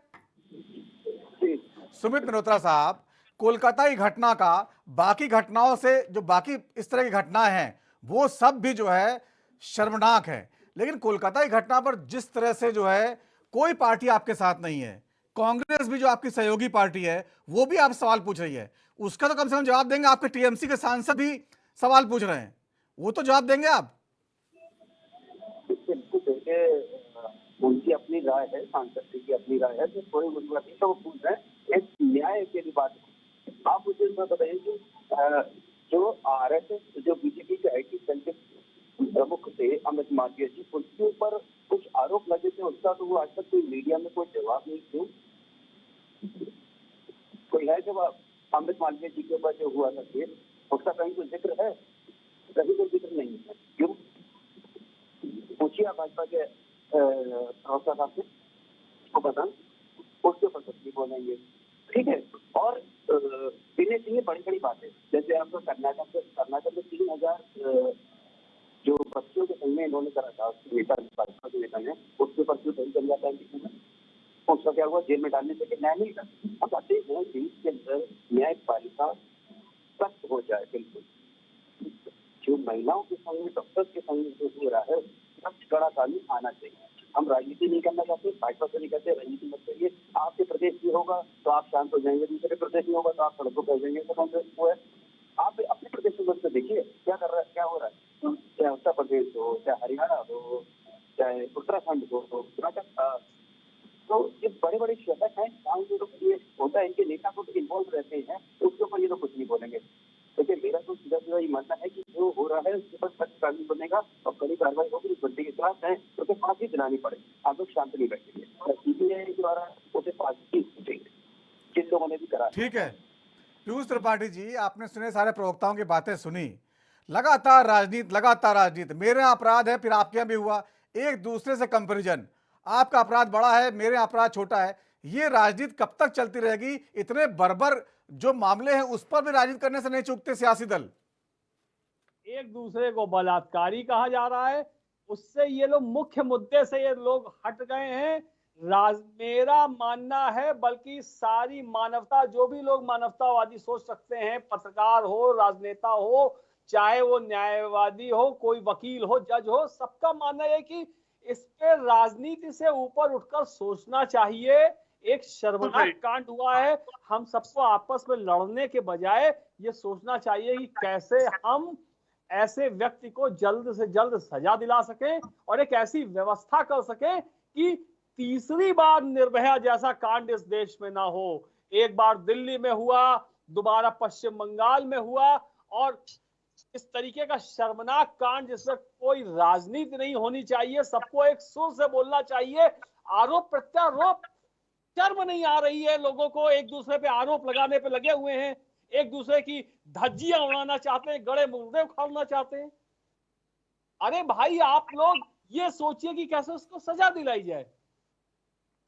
Speaker 1: सुमित मल्होत्रा साहब, कोलकाता की घटना का बाकी घटनाओं से जो बाकी इस तरह की घटनाएं हैं वो सब भी जो है शर्मनाक है, लेकिन कोलकाता की घटना पर जिस तरह से जो है कोई पार्टी आपके साथ नहीं है, कांग्रेस भी जो आपकी सहयोगी पार्टी है वो भी आप सवाल पूछ रही है, उसका तो कम से कम जवाब देंगे। आपके टीएमसी के सांसद भी सवाल पूछ रहे हैं, वो तो जवाब देंगे आप।
Speaker 6: बिल्कुल देखिए, उनकी अपनी राय है, सांसद की अपनी राय है, जो थोड़ी मुझे तो वो पूछ रहे हैं एक न्याय के लिए बात। आप मुझे इसमें बताइए कि जो आरएसएस जो बीजेपी के आईटी सेल के प्रमुख थे अमित मालवीय जी, उनके ऊपर कुछ आरोप लगे थे, उसका तो वो आज तक कोई मीडिया में कोई जवाब नहीं क्यों? कोई है जवाब? अमित मालवीय जी के ऊपर जो हुआ था केस, उसका कहीं कोई जिक्र है? कहीं कोई जिक्र नहीं है, क्यों? पूछिए आप भाजपा के प्रवक्ता साहब से, उसको पता, उसके ऊपर कुछ नहीं बोलेंगे, ठीक है। और इन्हें चाहिए बड़ी बड़ी बातें, जैसे आपको कर्नाटक में 3000 जो बच्चियों के संग में इन्होंने करा था, नेता भाजपा के नेता ने, उसके ऊपर क्यों दंड चल जाता है किसी में? उसका क्या हुआ? जेल में डालने से न्याय नहीं था। अब आते हैं देश के अंदर न्यायपालिका सख्त हो जाए, बिल्कुल जो महिलाओं के संग में, डॉक्टर्स के संग में जो हो रहा है, सबसे कड़ा कानून आना चाहिए। हम राजनीति नहीं करना चाहते, भाजपा से नहीं कहते राजनीति मत करिए। आपके प्रदेश में होगा तो आप शांत हो जाएंगे, दूसरे प्रदेश में होगा तो आप सड़कों पर जाएंगे, तो कांग्रेस वो है। आप अपने प्रदेश में से देखिए क्या कर रहा है, क्या हो रहा है, चाहे उत्तर प्रदेश हो, चाहे हरियाणा हो, चाहे उत्तराखंड हो, कर्नाटक, तो ये बड़े बड़े शहर हैं, गाँव में तो ये होता है, इनके नेता को इन्वॉल्व रहते हैं, उसके ऊपर ये तो कुछ नहीं बोलेंगे। देखिए, मेरा तो सीधा सीधा ये मानना है कि जो हो रहा है उसके ऊपर सख्त कानून बनेगा और कड़ी कार्रवाई होगी। इस बंदे के खिलाफ है तो उसे फांसी दिलानी पड़ेगी। आप लोग शांत नहीं बैठेंगे, सीबीआई द्वारा उसे फांसी देंगे, जिन लोगों ने भी करा।
Speaker 1: ठीक है पीयूष त्रिपाठी जी, आपने सुने सारे प्रवक्ताओं की बातें सुनी, लगातार राजनीति, मेरे यहाँ अपराध है फिर आपके यहाँ भी हुआ, एक दूसरे से कंपैरिजन, आपका अपराध बड़ा है मेरे यहाँ अपराध छोटा है, ये राजनीति कब तक चलती रहेगी? इतने बर्बर जो मामले हैं उस पर भी राजनीति करने से नहीं चूकते सियासी दल।
Speaker 9: एक दूसरे को बलात्कारी कहा जा रहा है, उससे ये लोग मुख्य मुद्दे से ये लोग हट गए हैं। मेरा मानना है, बल्कि सारी मानवता, जो भी लोग मानवतावादी सोच सकते हैं, पत्रकार हो, राजनेता हो, चाहे वो न्यायवादी हो, कोई वकील हो, जज हो, सबका मानना है कि इस पे राजनीति से ऊपर उठकर सोचना चाहिए। एक शर्मनाक कांड हुआ है, हम सबको आपस में लड़ने के बजाय ये सोचना चाहिए कि कैसे हम ऐसे व्यक्ति को जल्द से जल्द सजा दिला सके और एक ऐसी व्यवस्था कर सके कि तीसरी बार निर्भया जैसा कांड इस देश में ना हो। एक बार दिल्ली में हुआ, दोबारा पश्चिम बंगाल में हुआ, और इस तरीके का शर्मनाक कांड जिसमें कोई राजनीति नहीं होनी चाहिए, सबको एक सुर से बोलना चाहिए। आरोप प्रत्यारोप, शर्म नहीं आ रही है लोगों को, एक दूसरे पे आरोप लगाने पे लगे हुए हैं, एक दूसरे की धज्जियां उड़ाना चाहते हैं, गड़े मुर्दे उखाड़ना चाहते हैं। अरे भाई, आप लोग ये सोचिए कि कैसे उसको सजा दिलाई जाए।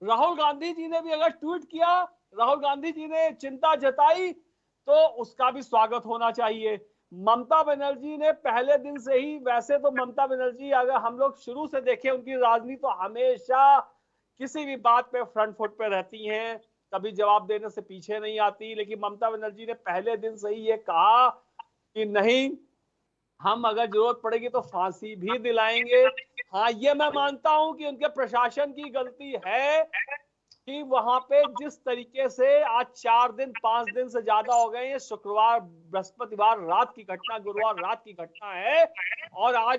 Speaker 9: राहुल गांधी जी ने भी अगर ट्वीट किया, राहुल गांधी जी ने चिंता जताई, तो उसका भी स्वागत होना चाहिए। ममता बनर्जी ने पहले दिन से ही, वैसे तो ममता बनर्जी अगर हम लोग शुरू से देखें, उनकी राजनीति तो हमेशा किसी भी बात पे फ्रंट फुट पे रहती हैं, कभी जवाब देने से पीछे नहीं आती। लेकिन ममता बनर्जी ने पहले दिन से ही ये कहा कि नहीं, हम अगर जरूरत पड़ेगी तो फांसी भी दिलाएंगे। हाँ, ये मैं मानता हूं कि उनके प्रशासन की गलती है कि वहां पे जिस तरीके से आज 4 दिन 5 दिन से ज्यादा हो गए, शुक्रवार बृहस्पतिवार रात की घटना, गुरुवार रात की घटना है, और आज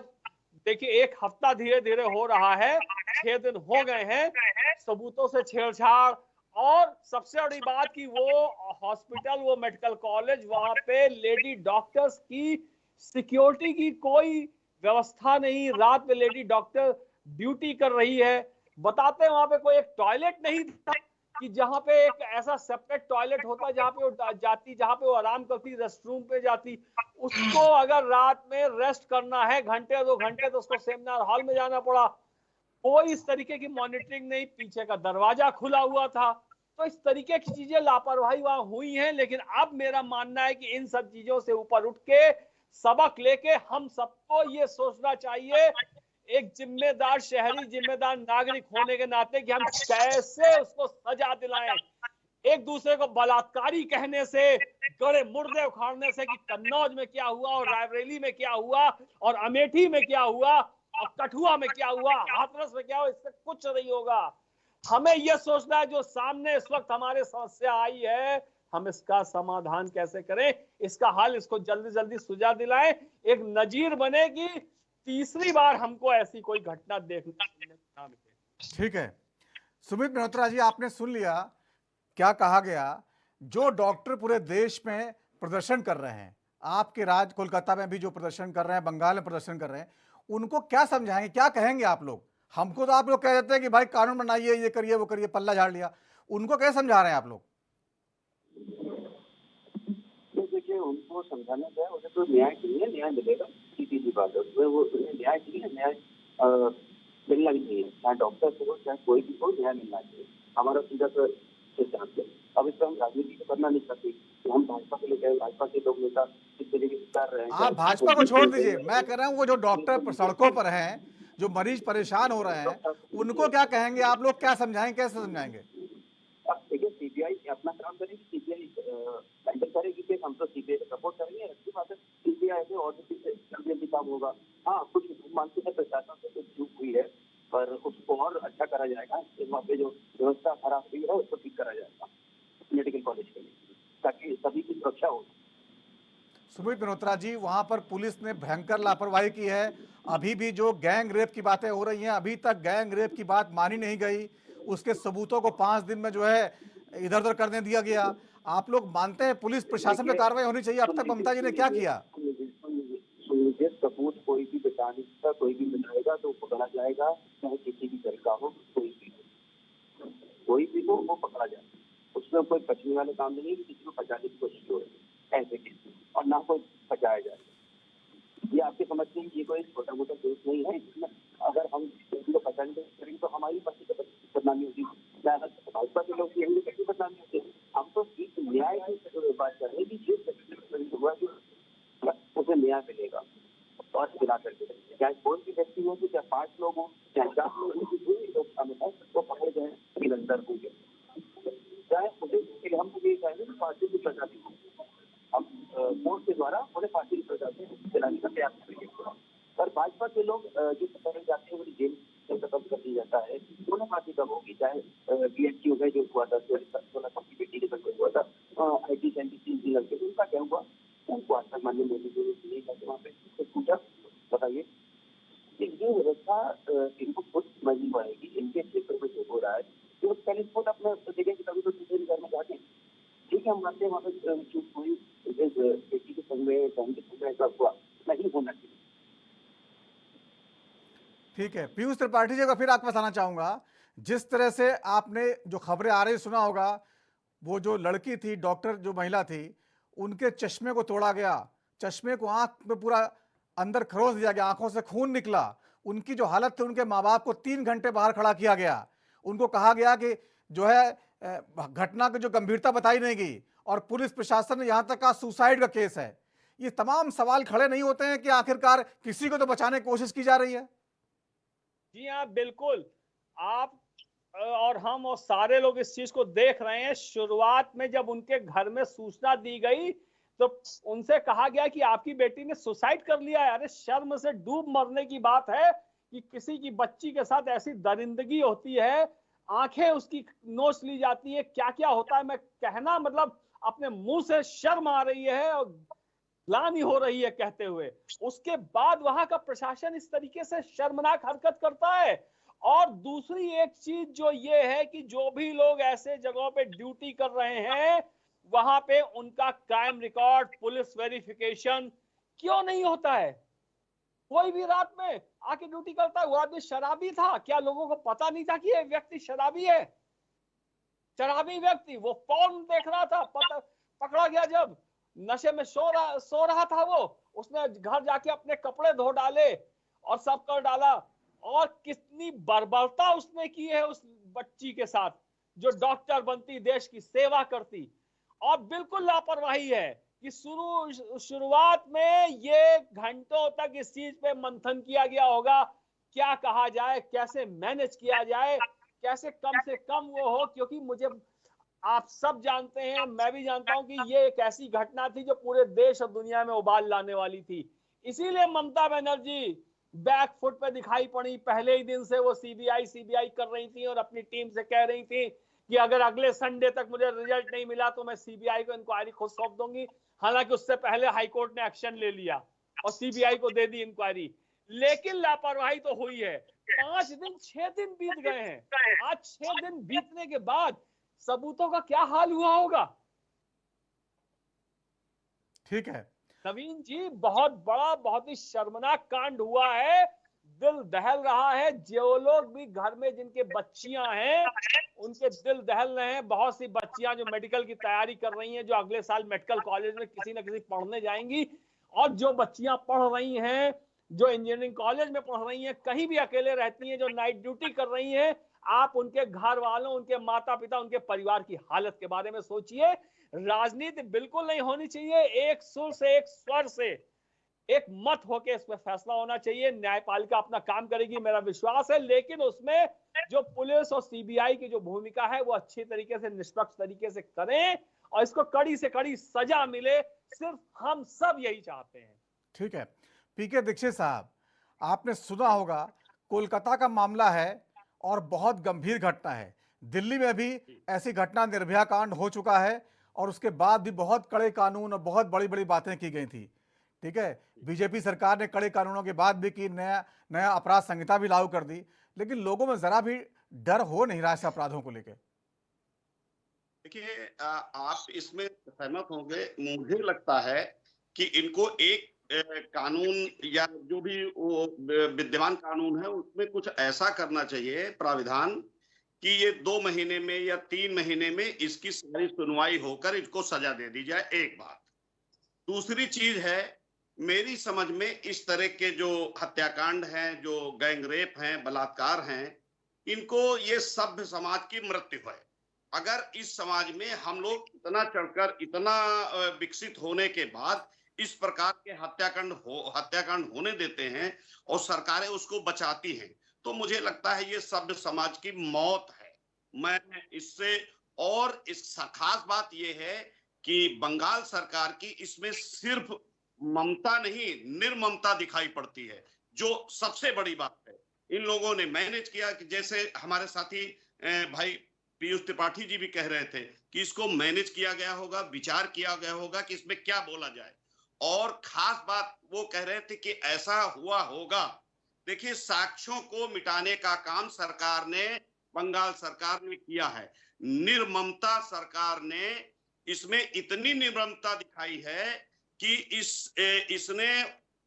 Speaker 9: देखिए 1 हफ्ता धीरे धीरे हो रहा है, 6 दिन हो गए हैं, सबूतों से छेड़छाड़। और सबसे बड़ी बात कि वो हॉस्पिटल, वो मेडिकल कॉलेज, वहां पे लेडी डॉक्टर्स की सिक्योरिटी की कोई व्यवस्था नहीं, रात में लेडी डॉक्टर ड्यूटी कर रही है। बताते हैं वहां पे कोई एक टॉयलेट नहीं था कि जहां पे एक ऐसा सेपरेट टॉयलेट होता जहां पे वो जाती, जहां पे वो आराम करती, रेस्टरूम पे जाती। उसको अगर रात में रेस्ट करना है घंटे 2 घंटे, तो उसको सेमिनार हॉल में जाना पड़ा। कोई इस तरीके की मॉनिटरिंग नहीं, पीछे का दरवाजा खुला हुआ था। तो इस तरीके की चीजें, लापरवाही वहां हुई है। लेकिन अब मेरा मानना है कि इन सब चीजों से ऊपर उठ के, सबक लेके हम सबको ये सोचना चाहिए, एक जिम्मेदार शहरी, जिम्मेदार नागरिक होने के नाते, कि हम कैसे उसको सजा दिलाएं। एक दूसरे को बलात्कारी कहने से, गड़े मुर्दे उखाड़ने से कि कन्नौज में क्या हुआ और रायबरेली में क्या हुआ और अमेठी में क्या हुआ और कठुआ में क्या हुआ, हाथरस में क्या हुआ, इससे कुछ नहीं होगा। हमें यह सोचना है जो सामने इस वक्त हमारे समस्या आई है, हम इसका समाधान कैसे करें, इसका हल, इसको जल्दी जल्दी सुझाव दिलाएं, एक नजीर बने कि तीसरी बार हमको ऐसी कोई घटना देखने को ना मिले।
Speaker 1: ठीक है सुमित मल्होत्रा जी, आपने सुन लिया क्या कहा गया। जो डॉक्टर पूरे देश में प्रदर्शन कर रहे हैं, आपके राज्य कोलकाता में भी जो प्रदर्शन कर रहे हैं, बंगाल में प्रदर्शन कर रहे हैं, उनको क्या समझाएंगे, क्या कहेंगे आप लोग? हमको तो आप लोग कह देते हैं कि भाई कानून बनाइए, ये करिए वो करिए, पल्ला झाड़ लिया। उनको कैसे समझा रहे हैं आप लोग?
Speaker 6: देखिए, उनको समझाना क्या है, उन्हें तो न्याय चाहिए, न्याय मिलेगा, सीधी सी बात है। वो उन्हें न्याय चाहिए, न्याय मिलना भी चाहिए, चाहे डॉक्टर हो चाहे कोई भी हो, न्याय मिलना चाहिए, हमारा सीधा सिद्धांत है। अब इस पर हम राजनीति तो करना नहीं चाहते, तो हम भाजपा के लोग, भाजपा के लोग नेता किस तरीके से कर रहे हैं।
Speaker 1: आप भाजपा को छोड़ दीजिए, मैं कह रहा हूँ वो जो डॉक्टर सड़कों पर हैं, जो मरीज परेशान हो रहे हैं, उनको क्या कहेंगे आप लोग, क्या समझाएंगे, कैसे समझाएंगे?
Speaker 6: देखिए, सीबीआई अपना काम करेगी, सीबीआई हैंडल करेगी केस, हम तो सीबीआई को सपोर्ट करेंगे। अच्छी बात है, सीबीआई से और जल्दी काम होगा। हाँ, कुछ मानते हैं प्रशासन से कुछ चूक हुई है, पर उसको और अच्छा करा जाएगा। वहाँ पे जो व्यवस्था खराब हुई है उसको ठीक करा जाएगा मेडिकल कॉलेज के लिए, ताकि सभी की सुरक्षा हो।
Speaker 1: सुमित मल्होत्रा जी, वहां पर पुलिस ने भयंकर लापरवाही की है। अभी भी जो गैंग रेप की बातें हो रही हैं, अभी तक गैंग रेप की बात मानी नहीं गई। उसके सबूतों को 5 दिन में जो है इधर उधर करने दिया गया। आप लोग मानते हैं पुलिस प्रशासन पे कार्रवाई होनी चाहिए? अब तक ममता जी ने क्या किया?
Speaker 6: सबूत कोई भी बता नहीं सकता, कोई भी बताएगा तो पकड़ा जाएगा, चाहे किसी भी दल का हो, कोई भी हो वो पकड़ा जाएगा। उसमें कोई बचने वाले काम नहीं है कि किसी को बचाने की कोशिश हो रही है ऐसे केस में, और ना कोई बचाया जाएगा। ये आपके समझते हैं ये कोई छोटा मोटा केस नहीं है, इसमें अगर हम किसी को बचाने की करेंगे तो हमारी पार्टी की बदनामी होगी, चाहे भाजपा के लोग यही कैसी बदनामी होती है। हम तो न्याय की बात कर रहे हैं कि उसे न्याय मिलेगा और दिला करके, चाहे कोई भी व्यक्ति हो, चाहे 5 लोग हो, चाहे 4 लोग हो, जो भी लोग शामिल है वो पकड़े जाए, निरंतर होंगे। चाहे मुझे हम तो यही चाहेंगे कि फांसी की सजा दी, हम कोर्ट के द्वारा उन्हें फांसी की सजा दिलाने का प्रयास करेंगे। पर भाजपा के लोग जो पकड़े जाते हैं उन्हें जेल से खत्म कर दिया जाता है, उन्हें फांसी कब होगी? चाहे BHU में जो हुआ था 16 की बेटी के साथ हुआ था, IT इंजीनियर के, उनका क्या हुआ? उनको आज तक मानने मोदी जी ने नहीं वहाँ पे पूछा, बताइए। ये व्यवस्था इनको खुद समझनी पड़ेगी, इनके क्षेत्र में जो हो रहा है तो पहले खुद अपना देखेंगे, कभी तो दूसरे घर में जाके ठीक है, हम मानते हैं वहाँ पे चूक हुई, बेटी के संग में, बहन के संग में ऐसा हुआ, नहीं होना चाहिए।
Speaker 1: ठीक है, पीयूष त्रिपाठी जी को फिर आपके पास आना चाहूंगा। जिस तरह से आपने जो खबरें आ रही सुना होगा, वो जो लड़की थी, डॉक्टर जो महिला थी, उनके चश्मे को तोड़ा गया, चश्मे को आंख में पूरा अंदर खरोच दिया गया, आंखों से खून निकला। उनकी जो हालत थी, उनके माँ बाप को 3 घंटे बाहर खड़ा किया गया। उनको कहा गया कि जो है घटना की जो गंभीरता बताई नहीं गई, और पुलिस प्रशासन ने यहां तक कहा सुसाइड का केस है। ये तमाम सवाल खड़े नहीं होते हैं कि आखिरकार किसी को तो बचाने की कोशिश की जा रही है?
Speaker 9: जी हाँ, बिल्कुल। आप और हम और सारे लोग इस चीज को देख रहे हैं। शुरुआत में जब उनके घर में सूचना दी गई तो उनसे कहा गया कि आपकी बेटी ने सुसाइड कर लिया है। अरे शर्म से डूब मरने की बात है कि किसी की बच्ची के साथ ऐसी दरिंदगी होती है, आंखें उसकी नोच ली जाती है, क्या क्या होता है। मैं कहना मतलब अपने मुंह से शर्म आ रही है और ग्लानि हो रही है कहते हुए। उसके बाद वहां का प्रशासन इस तरीके से शर्मनाक हरकत करता है। और दूसरी एक चीज जो ये है कि जो भी लोग ऐसे जगहों पे ड्यूटी कर रहे हैं, वहां पे उनका क्राइम रिकॉर्ड, पुलिस वेरिफिकेशन क्यों नहीं होता है? कोई भी रात में आके ड्यूटी करता है, वो आदमी शराबी था, क्या लोगों को पता नहीं था कि ये व्यक्ति शराबी है? शराबी व्यक्ति, वो फोन देख रहा था, पकड़ा गया जब नशे में सो रहा था वो, उसने घर जाके अपने कपड़े धो डाले और सब कर डाला। और कितनी बर्बरता उसने की है उस बच्ची के साथ जो डॉक्टर बनती, देश की सेवा करती। और बिल्कुल लापरवाही है कि शुरुआत में ये घंटों तक इस चीज पे मंथन किया गया होगा, क्या कहा जाए, कैसे मैनेज किया जाए, कैसे कम से कम वो हो। क्योंकि मुझे आप सब जानते हैं, मैं भी जानता हूं कि ये एक ऐसी घटना थी जो पूरे देश और दुनिया में उबाल लाने वाली थी। इसीलिए ममता बनर्जी बैक फुट पे दिखाई पड़ी। पहले ही दिन से वो सीबीआई कर रही थी और अपनी टीम से कह रही थी कि अगर अगले संडे तक मुझे रिजल्ट नहीं मिला तो मैं सीबीआई को इंक्वायरी खुद सौंप दूंगी। हालांकि उससे पहले हाईकोर्ट ने एक्शन ले लिया और सीबीआई को दे दी इंक्वायरी, लेकिन लापरवाही तो हुई है। 5 दिन 6 दिन बीत गए हैं। आज 6 दिन बीतने के बाद सबूतों का क्या हाल हुआ होगा?
Speaker 1: ठीक है
Speaker 9: नवीन जी, बहुत बड़ा, बहुत ही शर्मनाक कांड हुआ है। दिल दहल रहा है। जो लोग भी घर में जिनके बच्चियां हैं उनके दिल दहल रहे हैं। बहुत सी बच्चियां जो मेडिकल की तैयारी कर रही हैं, जो अगले साल मेडिकल कॉलेज में किसी न किसी पढ़ने जाएंगी, और जो बच्चियां पढ़ रही हैं, जो इंजीनियरिंग कॉलेज में पढ़ रही हैं, कहीं भी अकेले रहती हैं, जो नाइट ड्यूटी कर रही हैं, आप उनके घर वालों, उनके माता पिता, उनके परिवार की हालत के बारे में सोचिए। राजनीति बिल्कुल नहीं होनी चाहिए। एक सुर से, एक स्वर से, एक मत होके इसमें फैसला होना चाहिए। न्यायपालिका अपना काम करेगी, मेरा विश्वास है, लेकिन उसमें जो पुलिस और सीबीआई की जो भूमिका है वो अच्छी तरीके से, निष्पक्ष तरीके से करें और इसको कड़ी से कड़ी सजा मिले। सिर्फ हम सब यही चाहते हैं।
Speaker 1: ठीक है पीके दीक्षित साहब, आपने सुना होगा कोलकाता का मामला है और बहुत गंभीर घटना है। दिल्ली में भी ऐसी घटना निर्भया कांड हो चुका है और उसके बाद भी बहुत कड़े कानून और बहुत बड़ी बड़ी बातें की गई थी। ठीक है, बीजेपी सरकार ने कड़े कानूनों के बाद भी की, नया अपराध संहिता भी लागू कर दी, लेकिन लोगों में जरा भी डर हो नहीं रहा है अपराधों को लेकर।
Speaker 7: देखिए, आप इसमें सहमत होंगे। मुझे लगता है कि इनको एक कानून या जो भी वो विद्यमान कानून है उसमें कुछ ऐसा करना चाहिए प्राविधान कि ये 2 महीने में या 3 महीने में इसकी सारी सुनवाई होकर इसको सजा दे दी जाए। एक बात। दूसरी चीज है, मेरी समझ में इस तरह के जो हत्याकांड हैं, जो गैंगरेप हैं, बलात्कार हैं, इनको ये सभ्य समाज की मृत्यु है। अगर इस समाज में हम लोग इतना चढ़कर, इतना विकसित होने के बाद इस प्रकार के हत्याकांड होने देते हैं और सरकारें उसको बचाती हैं, तो मुझे लगता है ये सभ्य समाज की मौत है। मैं इससे, और इस खास बात ये है कि बंगाल सरकार की इसमें सिर्फ ममता नहीं, निर्ममता दिखाई पड़ती है, जो सबसे बड़ी बात है। इन लोगों ने मैनेज किया कि जैसे हमारे साथी भाई पीयूष त्रिपाठी जी भी कह रहे थे कि इसको मैनेज किया गया होगा, विचार किया गया होगा कि इसमें क्या बोला जाए। और खास बात वो कह रहे थे कि ऐसा हुआ होगा। देखिए, साक्ष्यों को मिटाने का काम सरकार ने, बंगाल सरकार ने किया है। निर्ममता सरकार ने इसमें इतनी निर्ममता दिखाई है कि इसने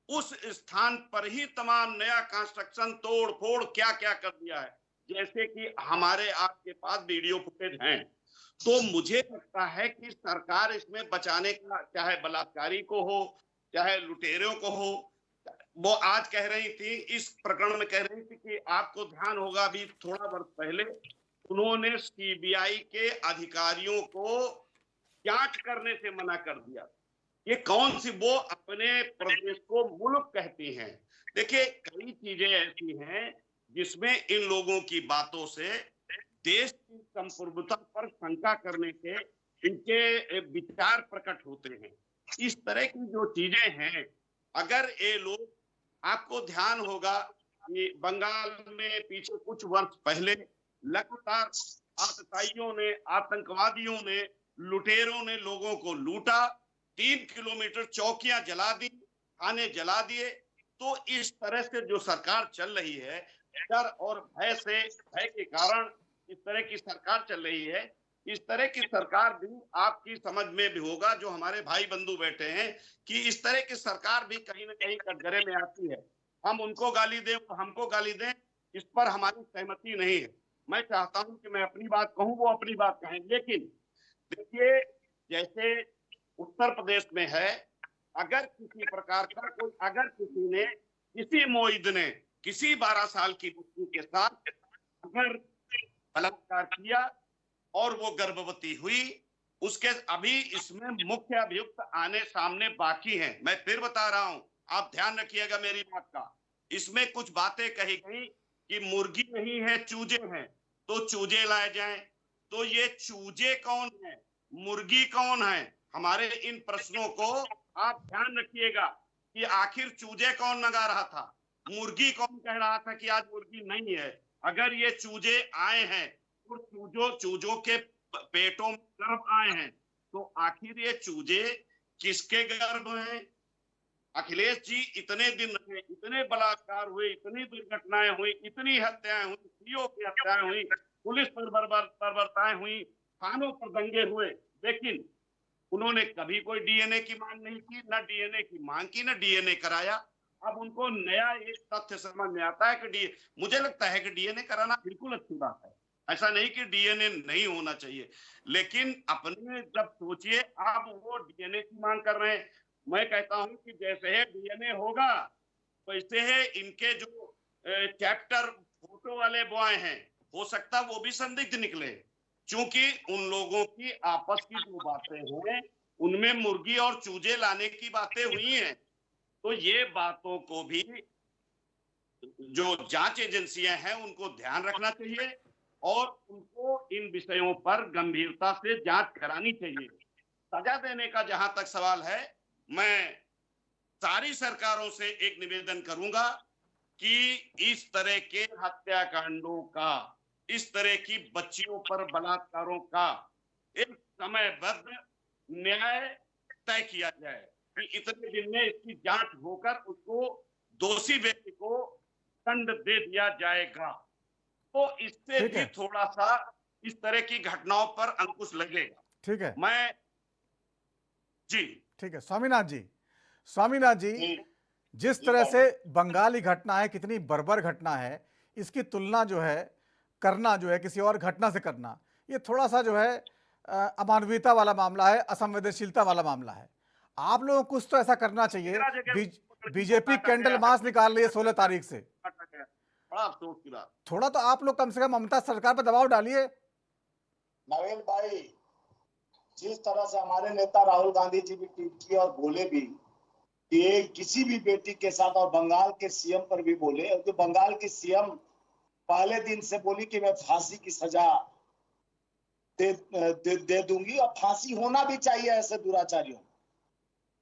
Speaker 7: उस स्थान पर ही तमाम नया कंस्ट्रक्शन, तोड़ फोड़, क्या क्या कर दिया है। जैसे कि हमारे आपके पास वीडियो फुटेज हैं। तो मुझे लगता है कि सरकार इसमें बचाने का, चाहे बलात्कारी को हो, चाहे लुटेरों को हो, वो आज कह रही थी, इस प्रकरण में कह रही थी कि आपको ध्यान होगा अभी थोड़ा वर्ष पहले उन्होंने सीबीआई के अधिकारियों को जांच करने से मना कर दिया। ये कौन सी, वो अपने प्रदेश को मुल्क कहती हैं। देखिए, कई चीजें ऐसी हैं जिसमें इन लोगों की बातों से देश की संप्रभुता पर शंका करने के इनके विचार प्रकट होते हैं। इस तरह की जो चीजें हैं, अगर ये लोग, आपको ध्यान होगा कि बंगाल में पीछे कुछ वर्ष पहले लगातार आतताइयों ने, आतंकवादियों ने, लुटेरों ने लोगों को लूटा, 3 किलोमीटर चौकियां जला दी, थाने जला दिए। तो इस तरह से जो सरकार चल रही है, डर और भय के कारण इस तरह की सरकार चल रही है। इस तरह की सरकार भी आपकी समझ में भी होगा, जो हमारे भाई बंधु बैठे हैं, कि इस तरह की सरकार भी कहीं ना कहीं कटघरे में आती है। हम उनको गाली दें, हमको गाली दें, इस पर हमारी सहमति नहीं है। मैं चाहता हूं कि मैं अपनी बात कहूं, वो अपनी बात कहें। लेकिन देखिए, जैसे उत्तर प्रदेश में है, अगर किसी प्रकार का कोई, अगर किसी ने, किसी मोइद ने किसी 12 साल की बच्ची के साथ अगर बलात्कार किया और वो गर्भवती हुई, उसके अभी इसमें मुख्य अभियुक्त आने सामने बाकी हैं। मैं फिर बता रहा हूं, आप ध्यान रखिएगा मेरी बात का। इसमें कुछ बातें कही गई कि मुर्गी नहीं है, चूजे हैं, तो चूजे लाए जाएं, तो ये चूजे कौन है, मुर्गी कौन है? हमारे इन प्रश्नों को आप ध्यान रखिएगा कि आखिर चूजे कौन मंगा रहा था, मुर्गी कौन कह रहा था कि आज मुर्गी नहीं है? अगर ये चूजे आए हैं और चूजों के पेटों में गर्भ आए हैं, तो आखिर ये चूजे किसके गर्भ हैं? अखिलेश जी, इतने दिन रहे, इतने बलात्कार हुए, इतनी दुर्घटनाएं हुई, इतनी हत्याएं हुई, स्त्रियों की हत्याएं हुई, पुलिस पर बर्बरताएं हुई, थानों पर दंगे हुए, लेकिन उन्होंने कभी कोई डीएनए की मांग नहीं की, ना डीएनए की मांग की, ना डीएनए कराया। अब उनको नया एक तथ्य समझ में आता है कि मुझे लगता है कि डीएनए कराना बिल्कुल अच्छी बात है, ऐसा नहीं कि डीएनए नहीं होना चाहिए, लेकिन अपने जब सोचिए आप वो डीएनए की मांग कर रहे हैं। मैं कहता हूं कि जैसे है डीएनए होगा वैसे है इनके जो चैप्टर फोटो वाले बॉय हैं, हो सकता वो भी संदिग्ध निकले, क्योंकि उन लोगों की आपस की जो बातें हैं उनमें मुर्गी और चूजे लाने की बातें हुई हैं। तो ये बातों को भी जो जांच एजेंसियां हैं उनको ध्यान रखना चाहिए और उनको इन विषयों पर गंभीरता से जांच करानी चाहिए। सजा देने का जहां तक सवाल है, मैं सारी सरकारों से एक निवेदन करूंगा कि इस तरह के हत्याकांडों का, इस तरह की बच्चियों पर बलात्कारों का एक समयबद्ध न्याय तय किया जाए कि इतने दिन में इसकी जांच होकर उसको दोषी व्यक्ति को दंड दे दिया जाएगा, तो इससे
Speaker 1: ठीक
Speaker 7: भी
Speaker 1: है।
Speaker 7: थोड़ा सा इस तरह की घटनाओं पर अंकुश लगेगा।
Speaker 1: ठीक है,
Speaker 7: मैं जी
Speaker 1: ठीक है। स्वामीनाथ जी, स्वामीनाथ जी, जिस
Speaker 8: जी
Speaker 1: तरह
Speaker 8: भाई।
Speaker 1: से बंगाली घटना है, कितनी बर्बर घटना है, इसकी तुलना जो है करना, जो है किसी और घटना से करना, ये थोड़ा सा जो है अमानवीयता वाला मामला है, असंवेदनशीलता वाला मामला है। आप लोगों को कुछ तो ऐसा करना चाहिए। बीजेपी कैंडल मार्च निकाल रही है 16 तारीख से,
Speaker 7: बड़ा अफसोस की बात।
Speaker 1: थोड़ा तो आप लोग कम से कम ममता सरकार पर दबाव डालिए।
Speaker 8: नवीन भाई, जिस तरह से हमारे नेता राहुल गांधी जी भी ट्वीट किए और बोले भी कि किसी भी बेटी के साथ, और बंगाल के सीएम पर भी बोले, और जो बंगाल की सीएम पहले दिन से बोली कि मैं फांसी की सजा दे दूंगी, और फांसी होना भी चाहिए ऐसे दुराचारियों,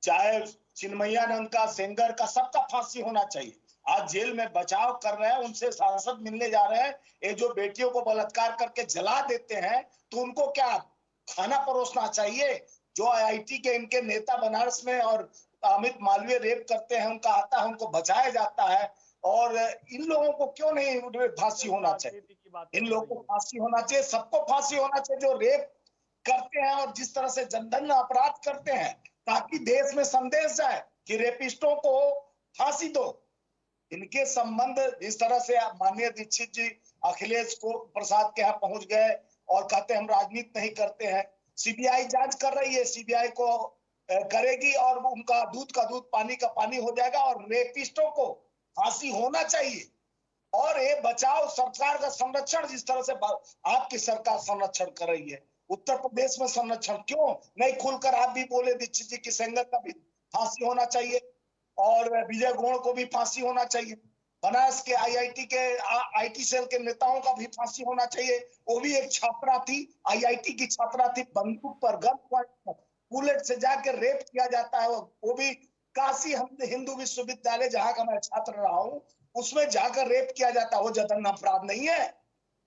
Speaker 8: चाहे चिन्मयानंद का, सेंगर का, सबका फांसी होना चाहिए। आज जेल में बचाव कर रहे हैं, उनसे सांसद मिलने जा रहे हैं, ये जो बेटियों को बलात्कार करके जला देते हैं, तो उनको क्या खाना परोसना चाहिए? जो आईआईटी के इनके नेता बनारस में और अमित मालवीय रेप करते हैं, उनका आता है, उनको बचाया जाता है, और इन लोगों को क्यों नहीं फांसी होना चाहिए? इन लोगों को फांसी होना चाहिए, सबको फांसी होना चाहिए जो रेप करते हैं और जिस तरह से जनधन अपराध करते हैं, ताकि देश में संदेश जाए कि रेपिस्टों को फांसी दो। इनके संबंध जिस तरह से माननीय दीक्षित जी अखिलेश को प्रसाद के यहाँ पहुंच गए और कहते हम राजनीति नहीं करते हैं, सीबीआई जांच कर रही है, सीबीआई को करेगी और उनका दूध का दूध पानी का पानी हो जाएगा, और रेपिस्टों को फांसी होना चाहिए। और ये बचाव सरकार का संरक्षण, जिस तरह से आपकी सरकार संरक्षण कर रही है, उत्तर प्रदेश में संरक्षण क्यों नहीं खुलकर आप भी बोले दीक्षित जी की, सेंगर का भी फांसी होना चाहिए और विजय गौड़ को भी फांसी होना चाहिए, बनारस के आईआईटी के आईटी सेल के नेताओं का भी फांसी होना चाहिए। वो भी एक छात्रा थी, आईआईटी की छात्रा थी, बंदूक पर गन बुलेट से जाकर रेप किया जाता है, वो भी काशी हिंदू विश्वविद्यालय जहां का मैं छात्र रहा हूं, उसमें जाकर रेप किया जाता है, वो जघन्य अपराध नहीं है?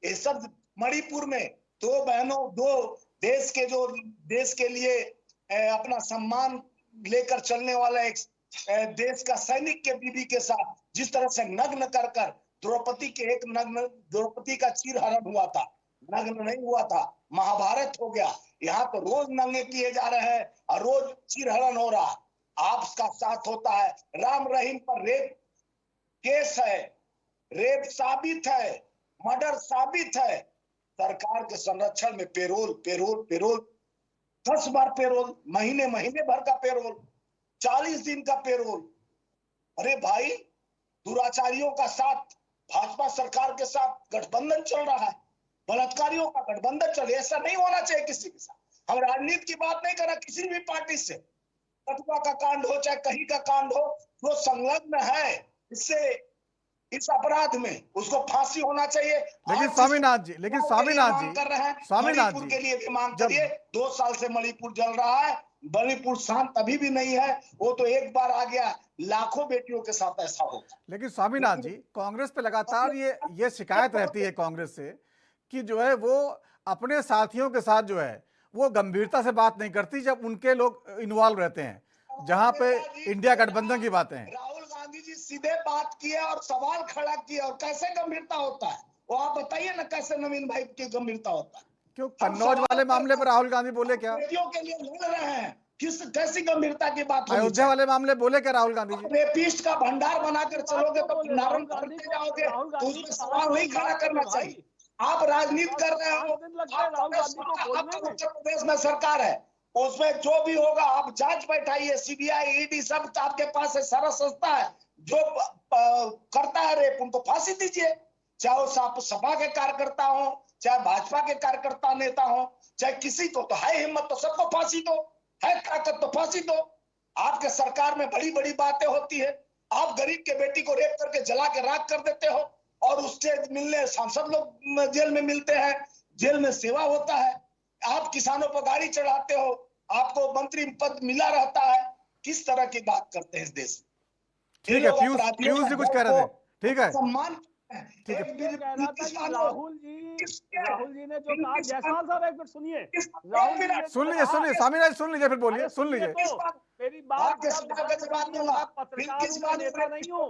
Speaker 8: ये सब मणिपुर में दो बहनों, दो देश के जो देश के लिए अपना सम्मान लेकर चलने वाला एक देश का सैनिक के बीबी के साथ जिस तरह से नग्न कर कर द्रौपदी के एक नग्न, द्रौपदी का चीरहरण हुआ था, नग्न नहीं हुआ था, महाभारत हो गया। यहाँ तो रोज नंगे किए जा रहे हैं और रोज चीरहरण हो रहा, आपका साथ होता है। राम रहीम पर रेप केस है, रेप साबित है, मर्डर साबित है, सरकार के संरक्षण में पेरोल पेरोल पेरोल, 10 बार पेरोल, महीने महीने भर का पेरोल, 40 दिन का पेरोल। अरे भाई, दुराचारियों का साथ भाजपा सरकार के साथ गठबंधन चल रहा है, बलात्कारियों का गठबंधन चल, ऐसा नहीं होना चाहिए किसी के साथ। हम राजनीति की बात नहीं कर रहे, किसी भी पार्टी से, कठुआ का कांड हो चाहे कहीं का कांड हो, जो संलग्न है इससे इस अपराध में उसको फांसी होना चाहिए।
Speaker 1: लेकिन
Speaker 8: आज
Speaker 1: स्वामीनाथ जी,
Speaker 8: जिस मांग कर रहे हैं,
Speaker 1: स्वामीनाथ
Speaker 8: मणिपुर
Speaker 1: जी,
Speaker 8: के लिए भी मांग
Speaker 1: जब
Speaker 8: करिए। 2 साल से मणिपुर जल रहा है, मणिपुर शांत अभी भी नहीं है। वो तो एक बार आ गया, लाखों बेटियों के साथ ऐसा होगा।
Speaker 1: लेकिन स्वामीनाथ जी, कांग्रेस पे लगातार ये शिकायत रहती है कांग्रेस से कि जो है वो अपने साथियों के साथ जो है वो गंभीरता से बात नहीं करती जब उनके लोग इन्वॉल्व रहते हैं, जहां पे इंडिया गठबंधन की बातें हैं।
Speaker 8: राहुल गांधी जी सीधे बात किए और सवाल खड़ा किए, और कैसे गंभीरता होता है वो आप बताइए ना, कैसे नवीन भाई की गंभीरता होता है?
Speaker 1: क्यों कन्नौज वाले मामले पर राहुल गांधी बोले क्या?
Speaker 8: बेटियों के लिए लड़ रहे हैं, कैसी गंभीरता की बात होनी
Speaker 1: अयोध्या वाले मामले बोले क्या राहुल गांधी जी?
Speaker 8: रेपिस्ट का भंडार बनाकर चलोगे तो भंडारण करते जाओगे, तो उसमें सवाल नहीं खड़ा करना चाहिए। आप राजनीति कर रहे हो, आपका उत्तर प्रदेश में सरकार है, उसमें जो भी होगा आप जांच बैठाइए, सीबीआई ईडी सब आपके पास है, सारा संस्था है। जो करता है रेप उनको फांसी दीजिए, चाहे वो सपा के कार्यकर्ता हो, चाहे भाजपा के कार्यकर्ता नेता हो, चाहे किसी को, तो है हिम्मत तो सबको फांसी दो, है ताकत तो फांसी दो। आपके सरकार में बड़ी बड़ी बातें होती है, आप गरीब के बेटी को रेप करके जला के राख कर देते हो, और उससे मिलने सांसद लोग जेल में मिलते हैं, जेल में सेवा होता है। आप किसानों पर गाड़ी चढ़ाते हो, आपको मंत्री पद मिला रहता है। किस तरह की बात करते हैं इस देश में?
Speaker 1: ठीक है, पीयूष जी कुछ कह रहे थे, ठीक है,
Speaker 8: सम्मान
Speaker 1: ठीक है।
Speaker 9: राहुल जी ने जो कहा, जायसवाल साहब एक मिनट सुनिए,
Speaker 1: सुन लीजिए स्वामीनाथ जी, सुन लीजिए, फिर बोलिए, सुन लीजिए।
Speaker 9: मेरी बात, पत्रकार नेता नहीं हूँ,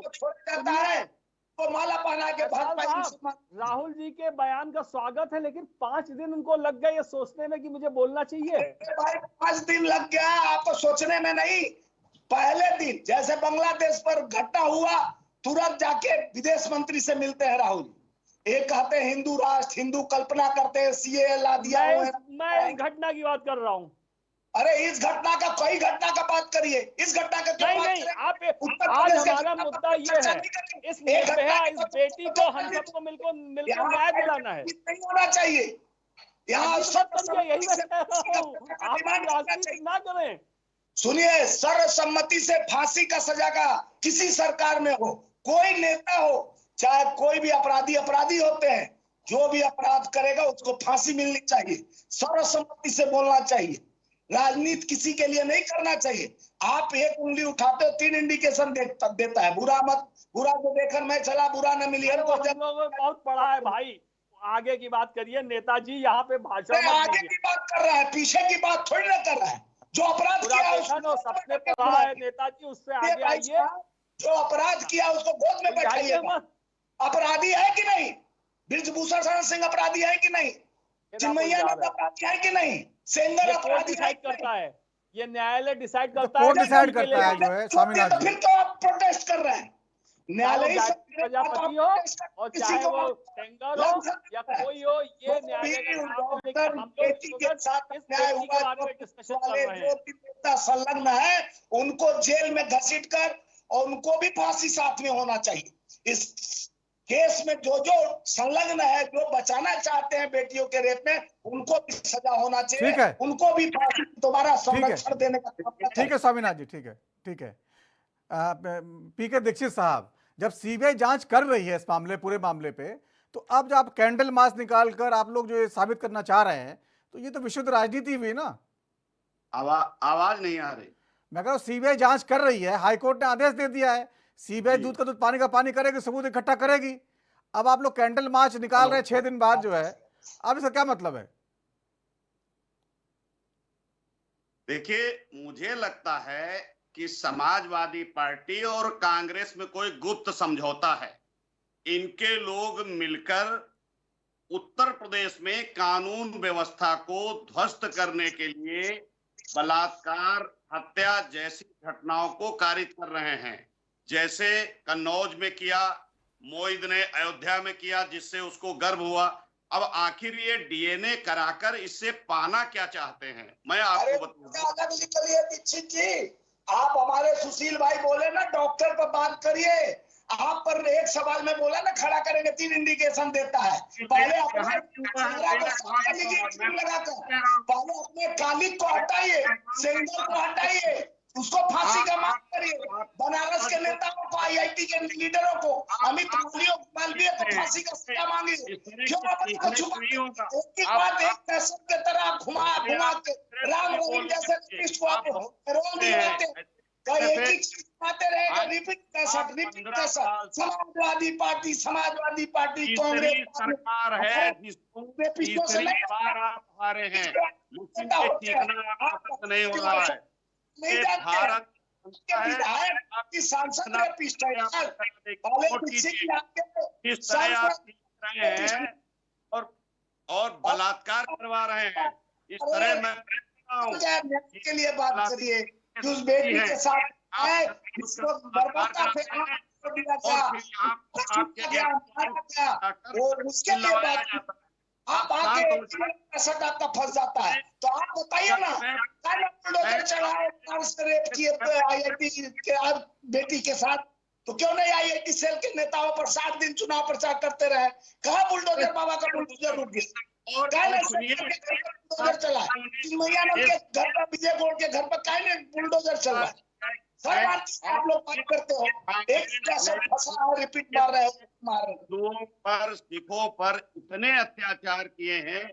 Speaker 8: तो माला पहना के
Speaker 9: राहुल जी के बयान का स्वागत है, लेकिन 5 दिन उनको लग गए ये सोचने में कि मुझे बोलना चाहिए।
Speaker 8: भाई 5 दिन लग गया आपको सोचने में, नहीं पहले दिन जैसे बांग्लादेश पर घटना हुआ तुरंत जाके विदेश मंत्री से मिलते हैं राहुल। एक कहते हैं हिंदू राष्ट्र, हिंदू कल्पना करते हैं, सीए ला दिया।
Speaker 9: मैं इस घटना की बात कर रहा हूँ।
Speaker 8: अरे इस घटना का, कोई घटना का बात करिए, इस घटना का
Speaker 9: नहीं, आप आज हमारा मुद्दा ये है, इस बेटी को हम सबको मिलकर न्याय दिलाना है।
Speaker 8: नहीं होना चाहिए यहाँ,
Speaker 9: राजनीति ना करें।
Speaker 8: सुनिए, सर्वसम्मति से फांसी का सजा का किसी सरकार में हो, कोई नेता हो, चाहे कोई भी अपराधी होते हैं, जो भी अपराध करेगा उसको फांसी मिलनी चाहिए, सर्वसम्मति से बोलना चाहिए। राजनीति किसी के लिए नहीं करना चाहिए। आप एक उंगली उठाते हो 3 इंडिकेशन देता है, बुरा जो देखकर मैं चला, बुरा न मिली।
Speaker 9: बहुत पढ़ा है भाई, आगे की बात करिए। नेताजी यहाँ पे भाषण
Speaker 8: आगे की बात कर रहा है, पीछे की बात थोड़ी ना कर रहा है। जो अपराध किया
Speaker 9: सबने पढ़ा है नेताजी, उससे आगे आइए।
Speaker 8: जो अपराध किया उसको गोद में बैठाइए। अपराधी है कि नहीं? ब्रिजभूषण शरण सिंह अपराधी है कि नहीं? चिन्मैया अपराधी है कि नहीं? सेंगर अपराधी
Speaker 9: डिसाइड करता है, ये न्यायालय डिसाइड करता
Speaker 1: है, डिसाइड करता है जो है स्वामीनाथ जी।
Speaker 8: फिर तो आप प्रोटेस्ट कर रहे हैं। न्यायालय
Speaker 9: प्रजापति हो और चाहे वो सेंगर हो या कोई हो, ये
Speaker 8: न्याय संलग्न है, उनको जेल में घसीट कर और उनको भी फांसी साथ में होना चाहिए। इस केस में जो संलग्न है, जो बचाना चाहते हैं बेटियों के रेप में, उनको भी सजा होना चाहिए।
Speaker 1: ठीक है,
Speaker 8: उनको भी दोबारा संरक्षण देने का।
Speaker 1: ठीक है स्वामीनाथ जी, ठीक है। पीके दीक्षित साहब, जब सीबीआई जांच कर रही है इस पूरे मामले पे, तो अब जब आप कैंडल मार्च निकालकर आप लोग जो ये साबित करना चाह रहे हैं, तो ये तो विशुद्ध राजनीति हुई ना।
Speaker 7: आवाज नहीं आ रही।
Speaker 1: मैं कह रहा हूँ सीबीआई जांच कर रही है, हाईकोर्ट ने आदेश दे दिया है, सीबीआई दूध का दूध पानी का पानी करेगी, सबूत इकट्ठा करेगी। अब आप लोग कैंडल मार्च निकाल रहे हैं 6 दिन बाद जो है, अब इसका क्या मतलब है?
Speaker 7: देखिए, मुझे लगता है कि समाजवादी पार्टी और कांग्रेस में कोई गुप्त समझौता है। इनके लोग मिलकर उत्तर प्रदेश में कानून व्यवस्था को ध्वस्त करने के लिए बलात्कार, हत्या जैसी घटनाओं को कारित कर रहे हैं। जैसे कन्नौज में किया, मोइद ने अयोध्या में किया, जिससे उसको गर्व हुआ। अब आखिर ये डीएनए कराकर इससे पाना क्या चाहते हैं, मैं आपको
Speaker 8: बताऊं। दीक्षित जी, आप हमारे सुशील भाई बोले ना, डॉक्टर पर बात करिए। आप पर एक सवाल में बोला ना, खड़ा करेंगे, 3 इंडिकेशन देता है। पहले अपने कालिक को हटाइए, सेंगर को हटाइए, उसको फांसी का मांग करिए। बनारस के नेताओं को, आईआईटी के लीडरों को, अमित मालवीय को फांसी का सजा मांगिए। क्यों अपने को छुपा? एक ही बात एक दहशत के तरह घुमा घुमा के राम रहीम जैसे नीतीश को आप रोल दिलाते, तो एक ही चीज आते रहेगा, रिपीट दहशत। समाजवादी पार्टी कांग्रेस
Speaker 7: सरकार है जिसको तीसरी बार आप हारे हैं, लेकिन ये टीकना आपको नहीं हो रहा है।
Speaker 8: नहीं जानते विधायक की सांसद ने पिछले
Speaker 7: किस तरह आप पीट रहे हैं और बलात्कार करवा रहे हैं, इस तरह मैं
Speaker 8: के लिए बात करिए। उस बेटी के साथ है जिसको बर्बाद उसके लिए बात आप आके आपका फंस जाता है, तो आप बताइए ना, बुलडोजर चढ़ाए रेप किए आईआईटी के बेटी के साथ, तो क्यों नहीं आईआईटी सेल के नेताओं पर 7 दिन चुनाव प्रचार करते रहे? कहा बुलडोजर बाबा का बुलडोजर रुक गया? बुलडोजर चला के घर पर, विजय गौड़ के घर पर काहे बुलडोजर चल रहा है? हर बात आप लोग बात करते हो, एक जैसे फंसा रिपीट मार रहे हो।
Speaker 7: हिंदुओं पर, सिखों पर इतने अत्याचार किए हैं,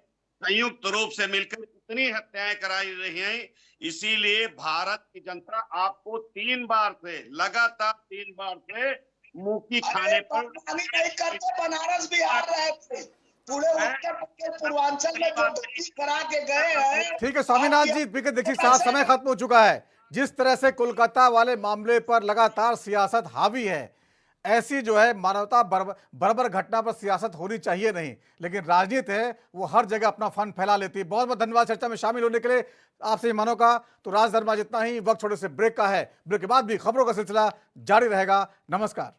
Speaker 7: संयुक्त रूप से मिलकर इतनी हत्याएं कराई रही हैं, इसीलिए भारत की जनता आपको 3 बार से, लगातार 3 बार से मुंह की खाने पर
Speaker 8: नहीं करते। बनारस भी हार रहे थे, पूरे उत्तर पूर्वांचल में जो करा के गए हैं।
Speaker 1: ठीक है स्वामीनाथ जी, देखिए साथ समय खत्म हो चुका है। जिस तरह से कोलकाता वाले मामले पर लगातार सियासत हावी है, ऐसी जो है मानवता बर्बर घटना पर सियासत होनी चाहिए नहीं, लेकिन राजनीति है वो हर जगह अपना फन फैला लेती है। बहुत बहुत धन्यवाद चर्चा में शामिल होने के लिए आपसे मानो का। तो राजधर्मा जितना ही वक्त छोटे से ब्रेक का है, ब्रेक के बाद भी खबरों का सिलसिला जारी रहेगा। नमस्कार।